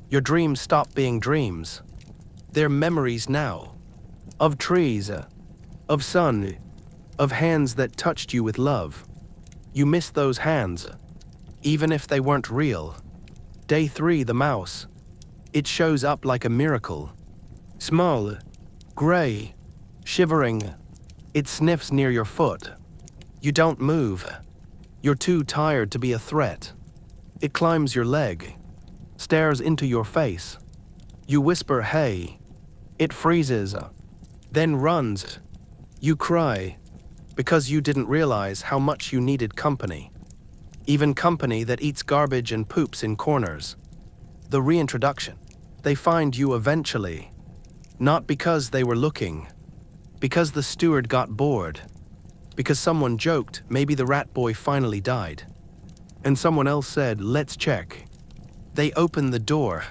Your dreams stop being dreams. They're memories now. Of trees, of sun, of hands that touched you with love. You miss those hands, even if they weren't real. Day 3, the mouse. It shows up like a miracle. Small, gray, shivering. It sniffs near your foot. You don't move. You're too tired to be a threat. It climbs your leg, stares into your face. You whisper, hey. It freezes, then runs. You cry, because you didn't realize how much you needed company. Even company that eats garbage and poops in corners. The reintroduction. They find you eventually. Not because they were looking. Because the steward got bored. Because someone joked maybe the rat boy finally died. And someone else said, let's check. They open the door.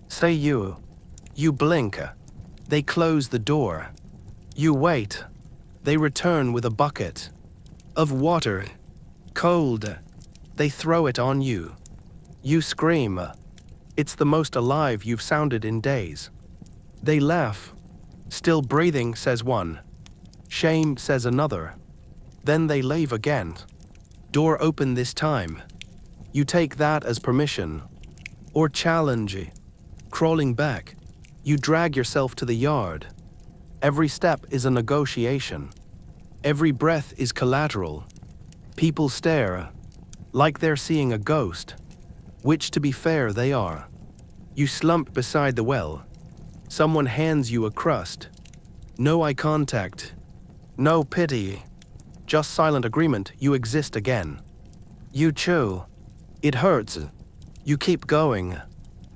Say you. You blink. They close the door. You wait. They return with a bucket of water. Cold. They throw it on you. You scream. It's the most alive you've sounded in days. They laugh. Still breathing, says one. Shame, says another. Then they leave again. Door open this time. You take that as permission. Or challenge. Crawling back. You drag yourself to the yard. Every step is a negotiation. Every breath is collateral. People stare, like they're seeing a ghost, which to be fair they are. You slump beside the well. Someone hands you a crust. No eye contact. No pity. Just silent agreement you exist again. You chew. It hurts. You keep going.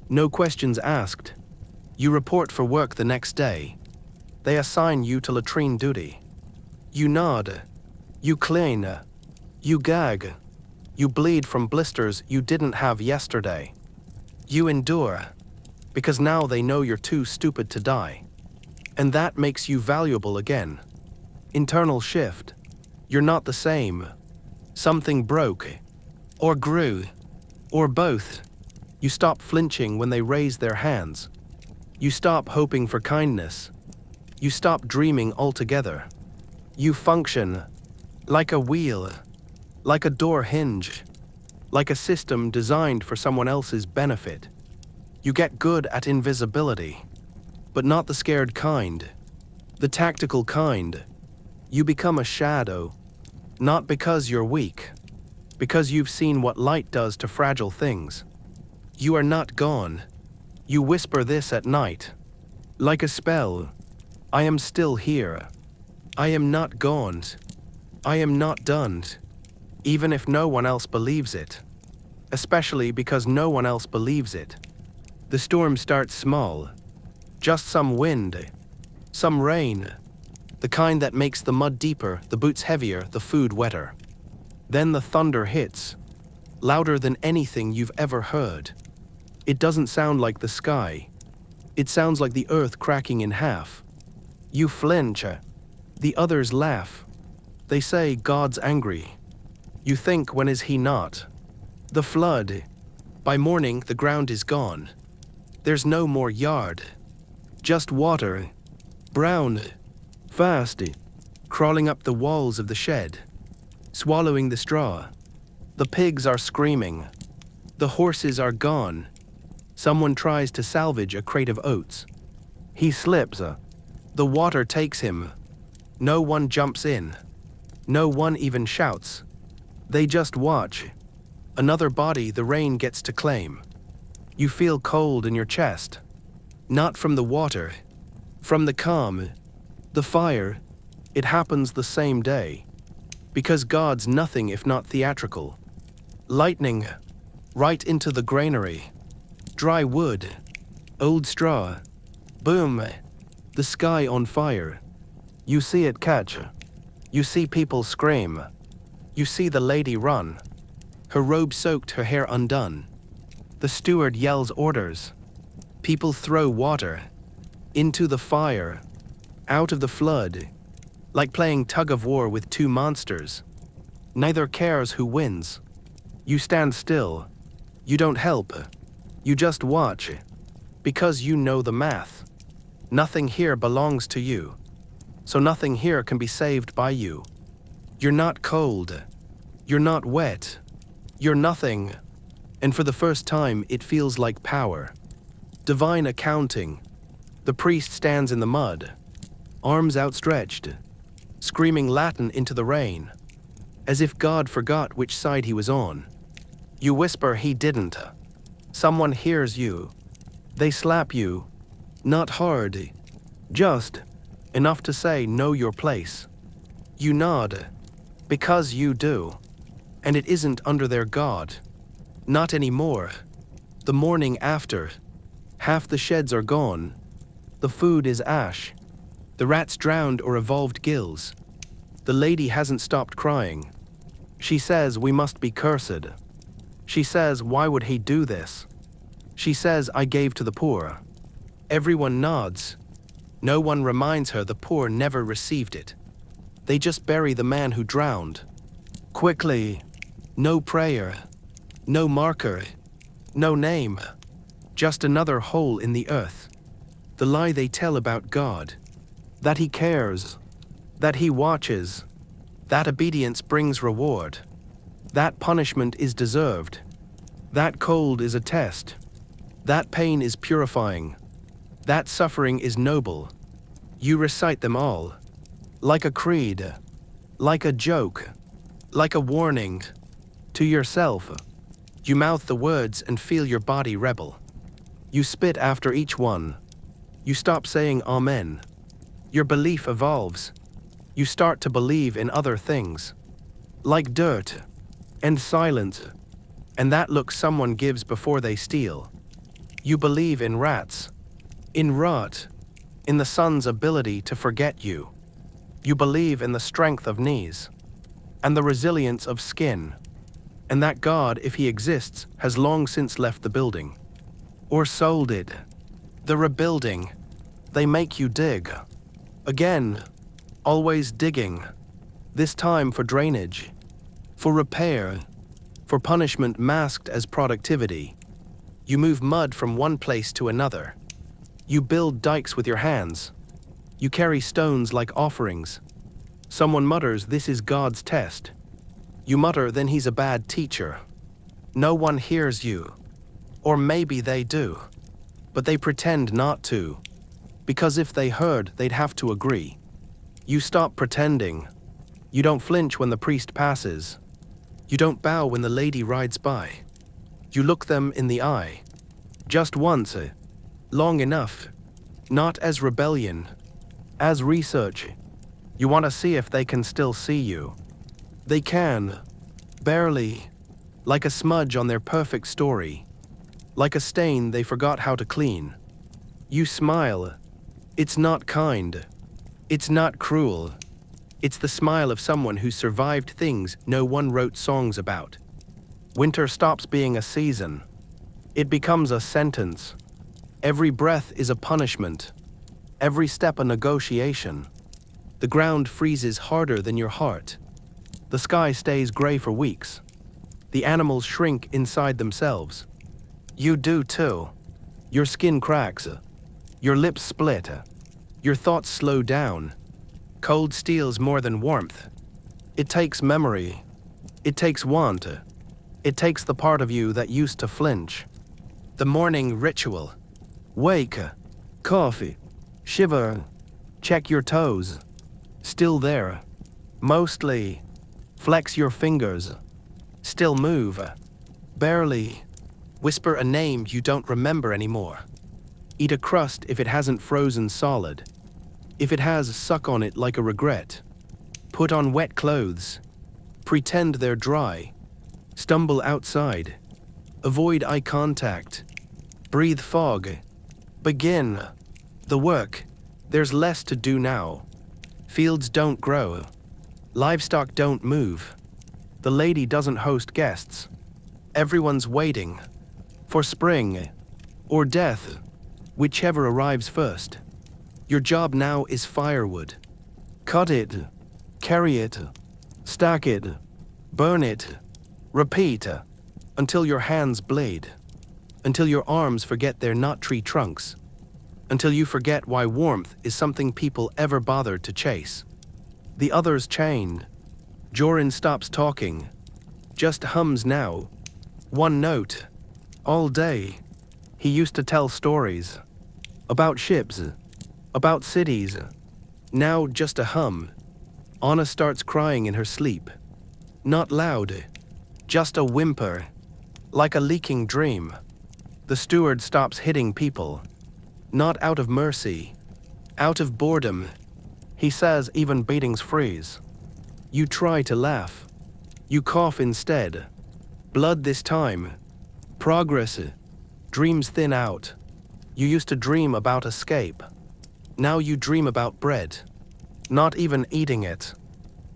No questions asked. You report for work the next day. They assign you to latrine duty. You nod. You clean. You gag. You bleed from blisters you didn't have yesterday. You endure. Because now they know you're too stupid to die. And that makes you valuable again. Internal shift. You're not the same. Something broke. Or grew. Or both. You stop flinching when they raise their hands. You stop hoping for kindness. You stop dreaming altogether. You function like a wheel, like a door hinge, like a system designed for someone else's benefit. You get good at invisibility, but not the scared kind, the tactical kind. You become a shadow, not because you're weak, because you've seen what light does to fragile things. You are not gone. You whisper this at night, like a spell. I am still here. I am not gone. I am not done. Even if no one else believes it. Especially because no one else believes it. The storm starts small. Just some wind. Some rain. The kind that makes the mud deeper, the boots heavier, the food wetter. Then the thunder hits. Louder than anything you've ever heard. It doesn't sound like the sky. It sounds like the earth cracking in half. You flinch. The others laugh. They say God's angry. You think, when is he not? The flood. By morning, the ground is gone. There's no more yard. Just water. Brown. Fast. Crawling up the walls of the shed. Swallowing the straw. The pigs are screaming. The horses are gone. Someone tries to salvage a crate of oats. He slips. The water takes him. No one jumps in. No one even shouts. They just watch. Another body the rain gets to claim. You feel cold in your chest. Not from the water. From the calm. The fire. It happens the same day. Because God's nothing if not theatrical. Lightning. Right into the granary. Dry wood. Old straw. Boom. The sky on fire. You see it catch. You see people scream. You see the lady run. Her robe soaked, her hair undone. The steward yells orders. People throw water. Into the fire. Out of the flood. Like playing tug of war with two monsters. Neither cares who wins. You stand still. You don't help. You just watch. Because you know the math. Nothing here belongs to you. So nothing here can be saved by you. You're not cold. You're not wet. You're nothing. And for the first time, it feels like power. Divine accounting. The priest stands in the mud. Arms outstretched. Screaming Latin into the rain. As if God forgot which side he was on. You whisper he didn't. Someone hears you. They slap you. Not hard. Just enough to say know your place. You nod. Because you do. And it isn't under their God. Not anymore. The morning after. Half the sheds are gone. The food is ash. The rats drowned or evolved gills. The lady hasn't stopped crying. She says we must be cursed. She says why would he do this? She says I gave to the poor. Everyone nods. No one reminds her the poor never received it. They just bury the man who drowned. Quickly. No prayer. No marker. No name. Just another hole in the earth. The lie they tell about God. That he cares. That he watches. That obedience brings reward. That punishment is deserved. That cold is a test. That pain is purifying. That suffering is noble. You recite them all. Like a creed. Like a joke. Like a warning. To yourself. You mouth the words and feel your body rebel. You spit after each one. You stop saying amen. Your belief evolves. You start to believe in other things. Like dirt. And silence. And that look someone gives before they steal. You believe in rats. In rot. In the sun's ability to forget you. You believe in the strength of knees. And the resilience of skin. And that God, if he exists, has long since left the building. Or sold it. The rebuilding. They make you dig. Again. Always digging. This time for drainage. For repair. For punishment masked as productivity. You move mud from one place to another. You build dikes with your hands. You carry stones like offerings. Someone mutters, this is God's test. You mutter, then he's a bad teacher. No one hears you. Or maybe they do. But they pretend not to. Because if they heard, they'd have to agree. You stop pretending. You don't flinch when the priest passes. You don't bow when the lady rides by. You look them in the eye. Just once. Long enough. Not as rebellion. As research. You want to see if they can still see you. They can. Barely. Like a smudge on their perfect story. Like a stain they forgot how to clean. You smile. It's not kind. It's not cruel. It's the smile of someone who survived things no one wrote songs about. Winter stops being a season. It becomes a sentence. Every breath is a punishment. Every step a negotiation. The ground freezes harder than your heart. The sky stays gray for weeks. The animals shrink inside themselves. You do too. Your skin cracks. Your lips split. Your thoughts slow down. Cold steals more than warmth. It takes memory. It takes want. It takes the part of you that used to flinch. The morning ritual. Wake, coffee, shiver, check your toes. Still there. Mostly. Flex your fingers. Still move. Barely. Whisper a name you don't remember anymore. Eat a crust if it hasn't frozen solid. If it has, suck on it like a regret. Put on wet clothes. Pretend they're dry. Stumble outside. Avoid eye contact. Breathe fog. Begin. The work. There's less to do now. Fields don't grow. Livestock don't move. The lady doesn't host guests. Everyone's waiting. For spring. Or death. Whichever arrives first. Your job now is firewood. Cut it. Carry it. Stack it. Burn it. Repeat. Until your hands bleed. Until your arms forget they're not tree trunks. Until you forget why warmth is something people ever bothered to chase. The others chained. Joran stops talking. Just hums now. One note. All day. He used to tell stories. About ships. About cities. Now just a hum. Anna starts crying in her sleep. Not loud. Just a whimper. Like a leaking dream. The steward stops hitting people. Not out of mercy. Out of boredom. He says even beatings freeze. You try to laugh. You cough instead. Blood this time. Progress. Dreams thin out. You used to dream about escape. Now you dream about bread. Not even eating it.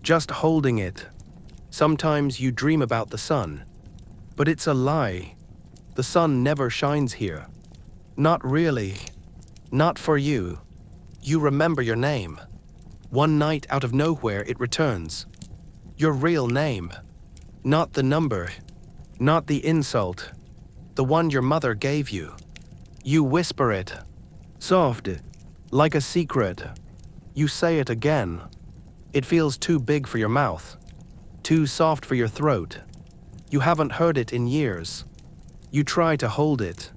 Just holding it. Sometimes you dream about the sun. But it's a lie. The sun never shines here. Not really. Not for you. You remember your name. One night out of nowhere it returns. Your real name. Not the number. Not the insult. The one your mother gave you. You whisper it. Soft. Like a secret. You say it again. It feels too big for your mouth. Too soft for your throat. You haven't heard it in years. You try to hold it.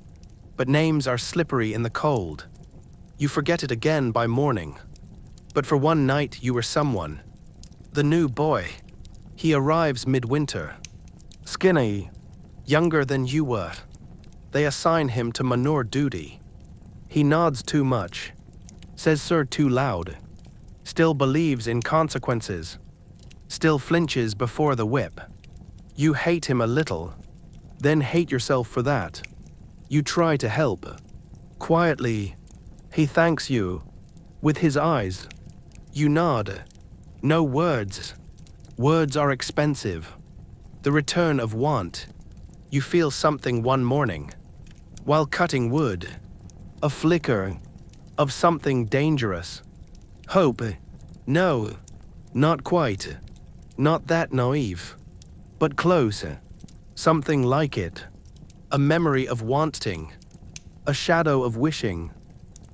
But names are slippery in the cold. You forget it again by morning. But for one night you were someone. The new boy. He arrives midwinter. Skinny. Younger than you were. They assign him to manure duty. He nods too much. Says sir too loud. Still believes in consequences. Still flinches before the whip. You hate him a little. Then hate yourself for that. You try to help. Quietly. He thanks you. With his eyes. You nod. No words. Words are expensive. The return of want. You feel something one morning. While cutting wood. A flicker. Of something dangerous. Hope. No. Not quite. Not that naive. But close. Something like it. A memory of wanting. A shadow of wishing.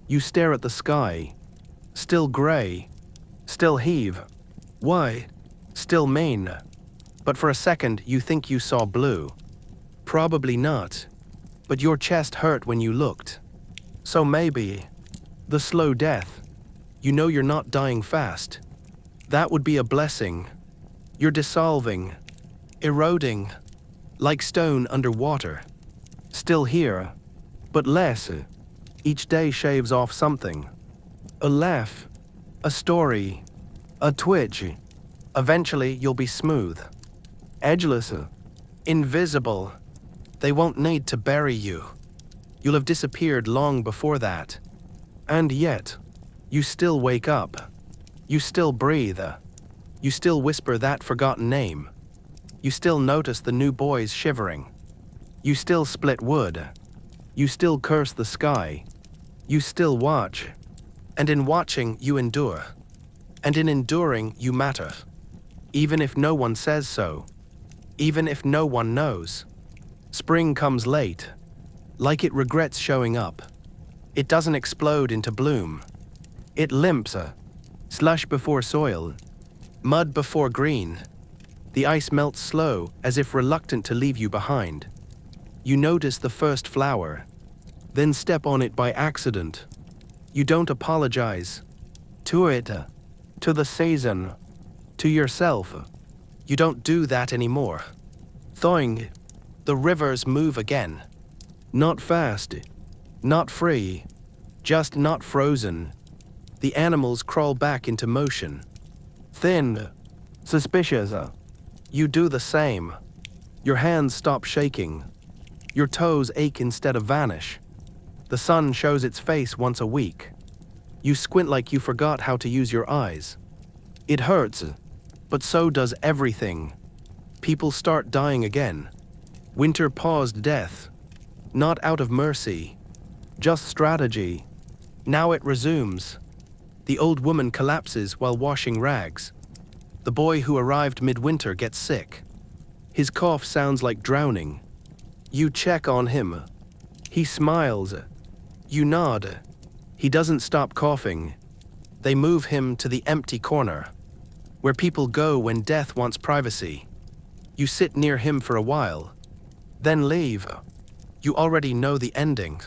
You stare at the sky. Still gray. Still heave. Why? Still main. But for a second you think you saw blue. Probably not. But your chest hurt when you looked. So maybe. The slow death. You know you're not dying fast. That would be a blessing. You're dissolving. Eroding. Like stone underwater. Still here. But less. Each day shaves off something. A laugh. A story. A twitch. Eventually you'll be smooth. Edgeless. Invisible. They won't need to bury you. You'll have disappeared long before that. And yet, you still wake up. You still breathe. You still whisper that forgotten name. You still notice the new boys shivering. You still split wood. You still curse the sky. You still watch. And in watching, you endure. And in enduring, you matter. Even if no one says so. Even if no one knows. Spring comes late. Like it regrets showing up. It doesn't explode into bloom. It limps. Slush before soil. Mud before green. The ice melts slow, as if reluctant to leave you behind. You notice the first flower, then step on it by accident. You don't apologize. To it, to the season, to yourself. You don't do that anymore. Thawing, the rivers move again. Not fast, not free, just not frozen. The animals crawl back into motion. Thin, suspicious. You do the same. Your hands stop shaking. Your toes ache instead of vanish. The sun shows its face once a week. You squint like you forgot how to use your eyes. It hurts, but so does everything. People start dying again. Winter paused death. Not out of mercy, just strategy. Now it resumes. The old woman collapses while washing rags. The boy who arrived midwinter gets sick. His cough sounds like drowning. You check on him. He smiles. You nod. He doesn't stop coughing. They move him to the empty corner, where people go when death wants privacy. You sit near him for a while, then leave. You already know the ending.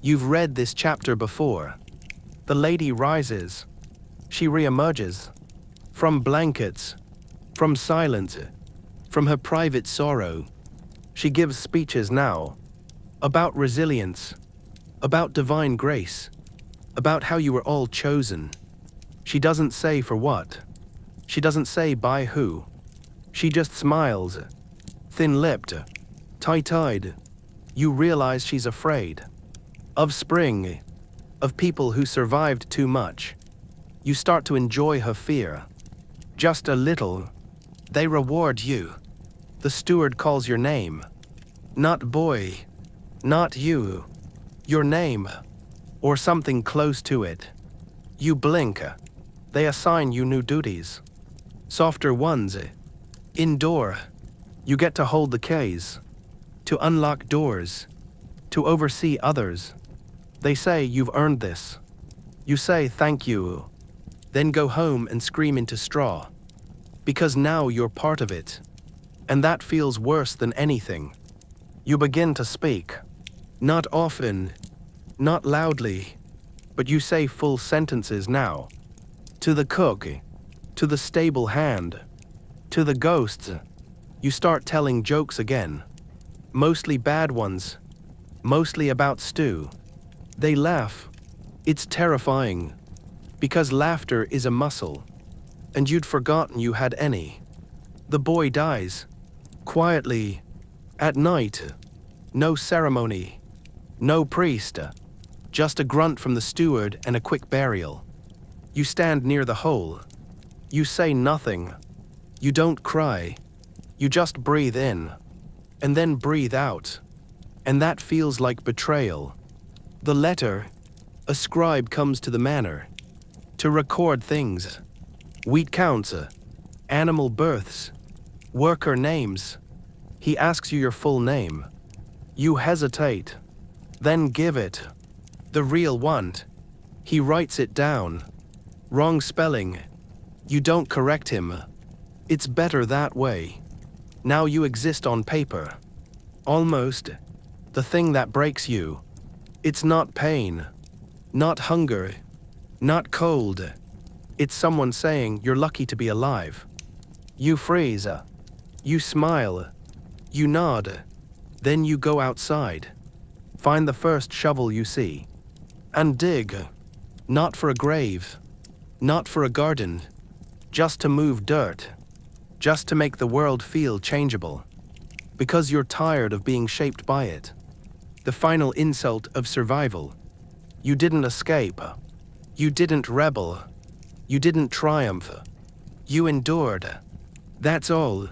You've read this chapter before. The lady rises. She reemerges. From blankets, from silence, from her private sorrow. She gives speeches now, about resilience, about divine grace, about how you were all chosen. She doesn't say for what. She doesn't say by who. She just smiles, thin-lipped, tight-eyed. You realize she's afraid. Of spring, of people who survived too much. You start to enjoy her fear. Just a little. They reward you. The steward calls your name. Not boy. Not you. Your name. Or something close to it. You blink. They assign you new duties. Softer ones. Indoor. You get to hold the keys. To unlock doors. To oversee others. They say you've earned this. You say thank you. Then go home and scream into straw. Because now you're part of it. And that feels worse than anything. You begin to speak. Not often, not loudly, but you say full sentences now. To the cook, to the stable hand, to the ghosts. You start telling jokes again. Mostly bad ones. Mostly about stew. They laugh. It's terrifying. Because laughter is a muscle. And you'd forgotten you had any. The boy dies. Quietly. At night. No ceremony. No priest. Just a grunt from the steward and a quick burial. You stand near the hole. You say nothing. You don't cry. You just breathe in. And then breathe out. And that feels like betrayal. The letter. A scribe comes to the manor. To record things. Wheat counts. Animal births. Worker names. He asks you your full name. You hesitate. Then give it. The real one. He writes it down. Wrong spelling. You don't correct him. It's better that way. Now you exist on paper. Almost. The thing that breaks you. It's not pain. Not hunger. Not cold. It's someone saying you're lucky to be alive. You freeze. You smile. You nod. Then you go outside. Find the first shovel you see. And dig. Not for a grave. Not for a garden. Just to move dirt. Just to make the world feel changeable. Because you're tired of being shaped by it. The final insult of survival. You didn't escape. You didn't rebel. You didn't triumph. You endured. That's all.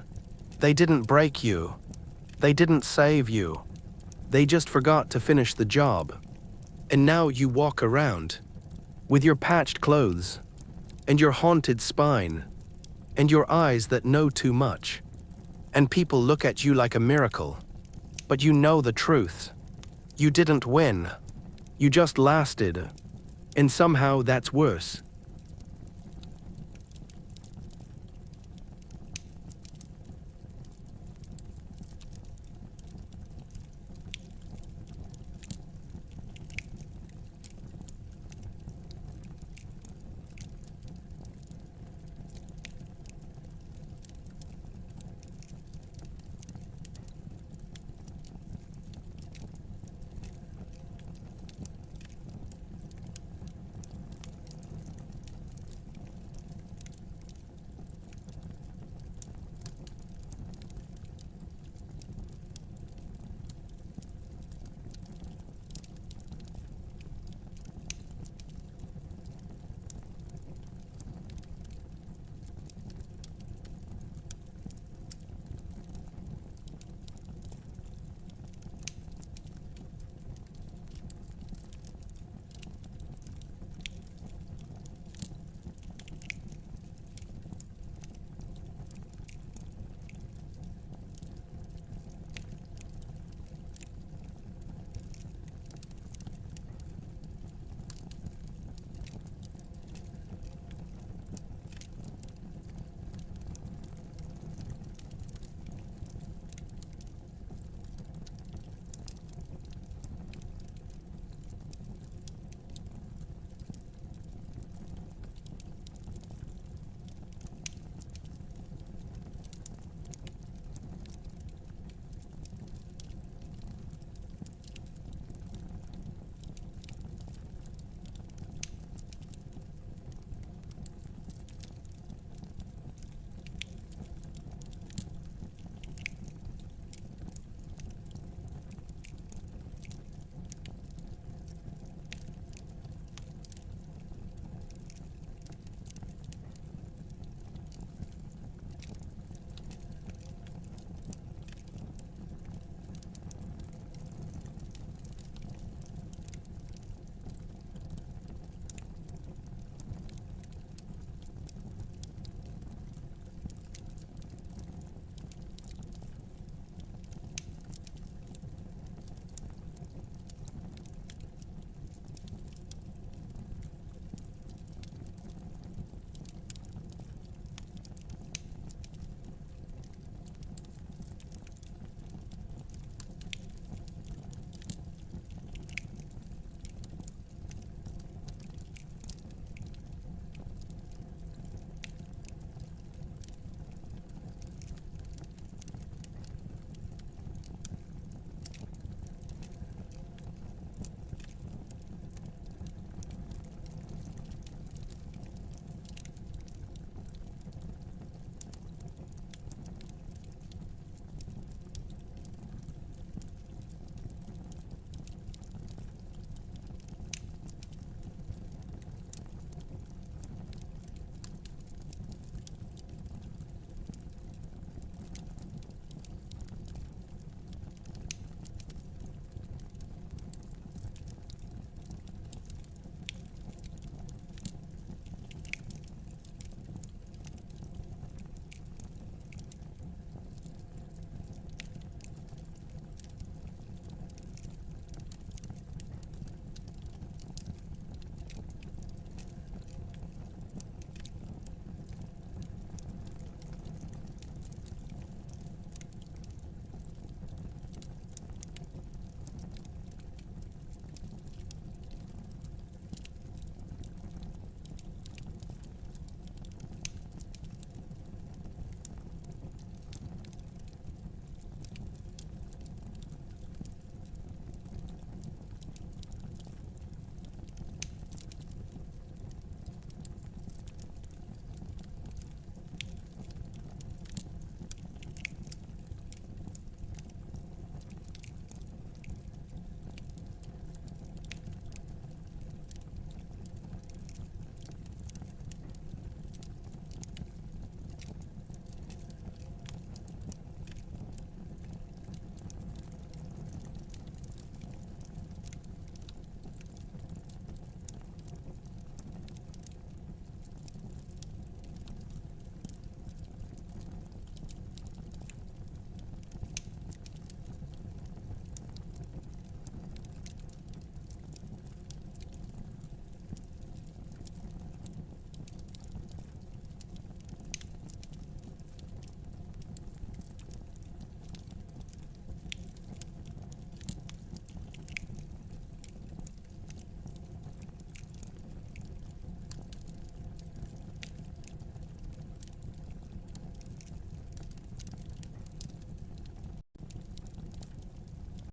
They didn't break you. They didn't save you. They just forgot to finish the job. And now you walk around. With your patched clothes. And your haunted spine. And your eyes that know too much. And people look at you like a miracle. But you know the truth. You didn't win. You just lasted. And somehow that's worse.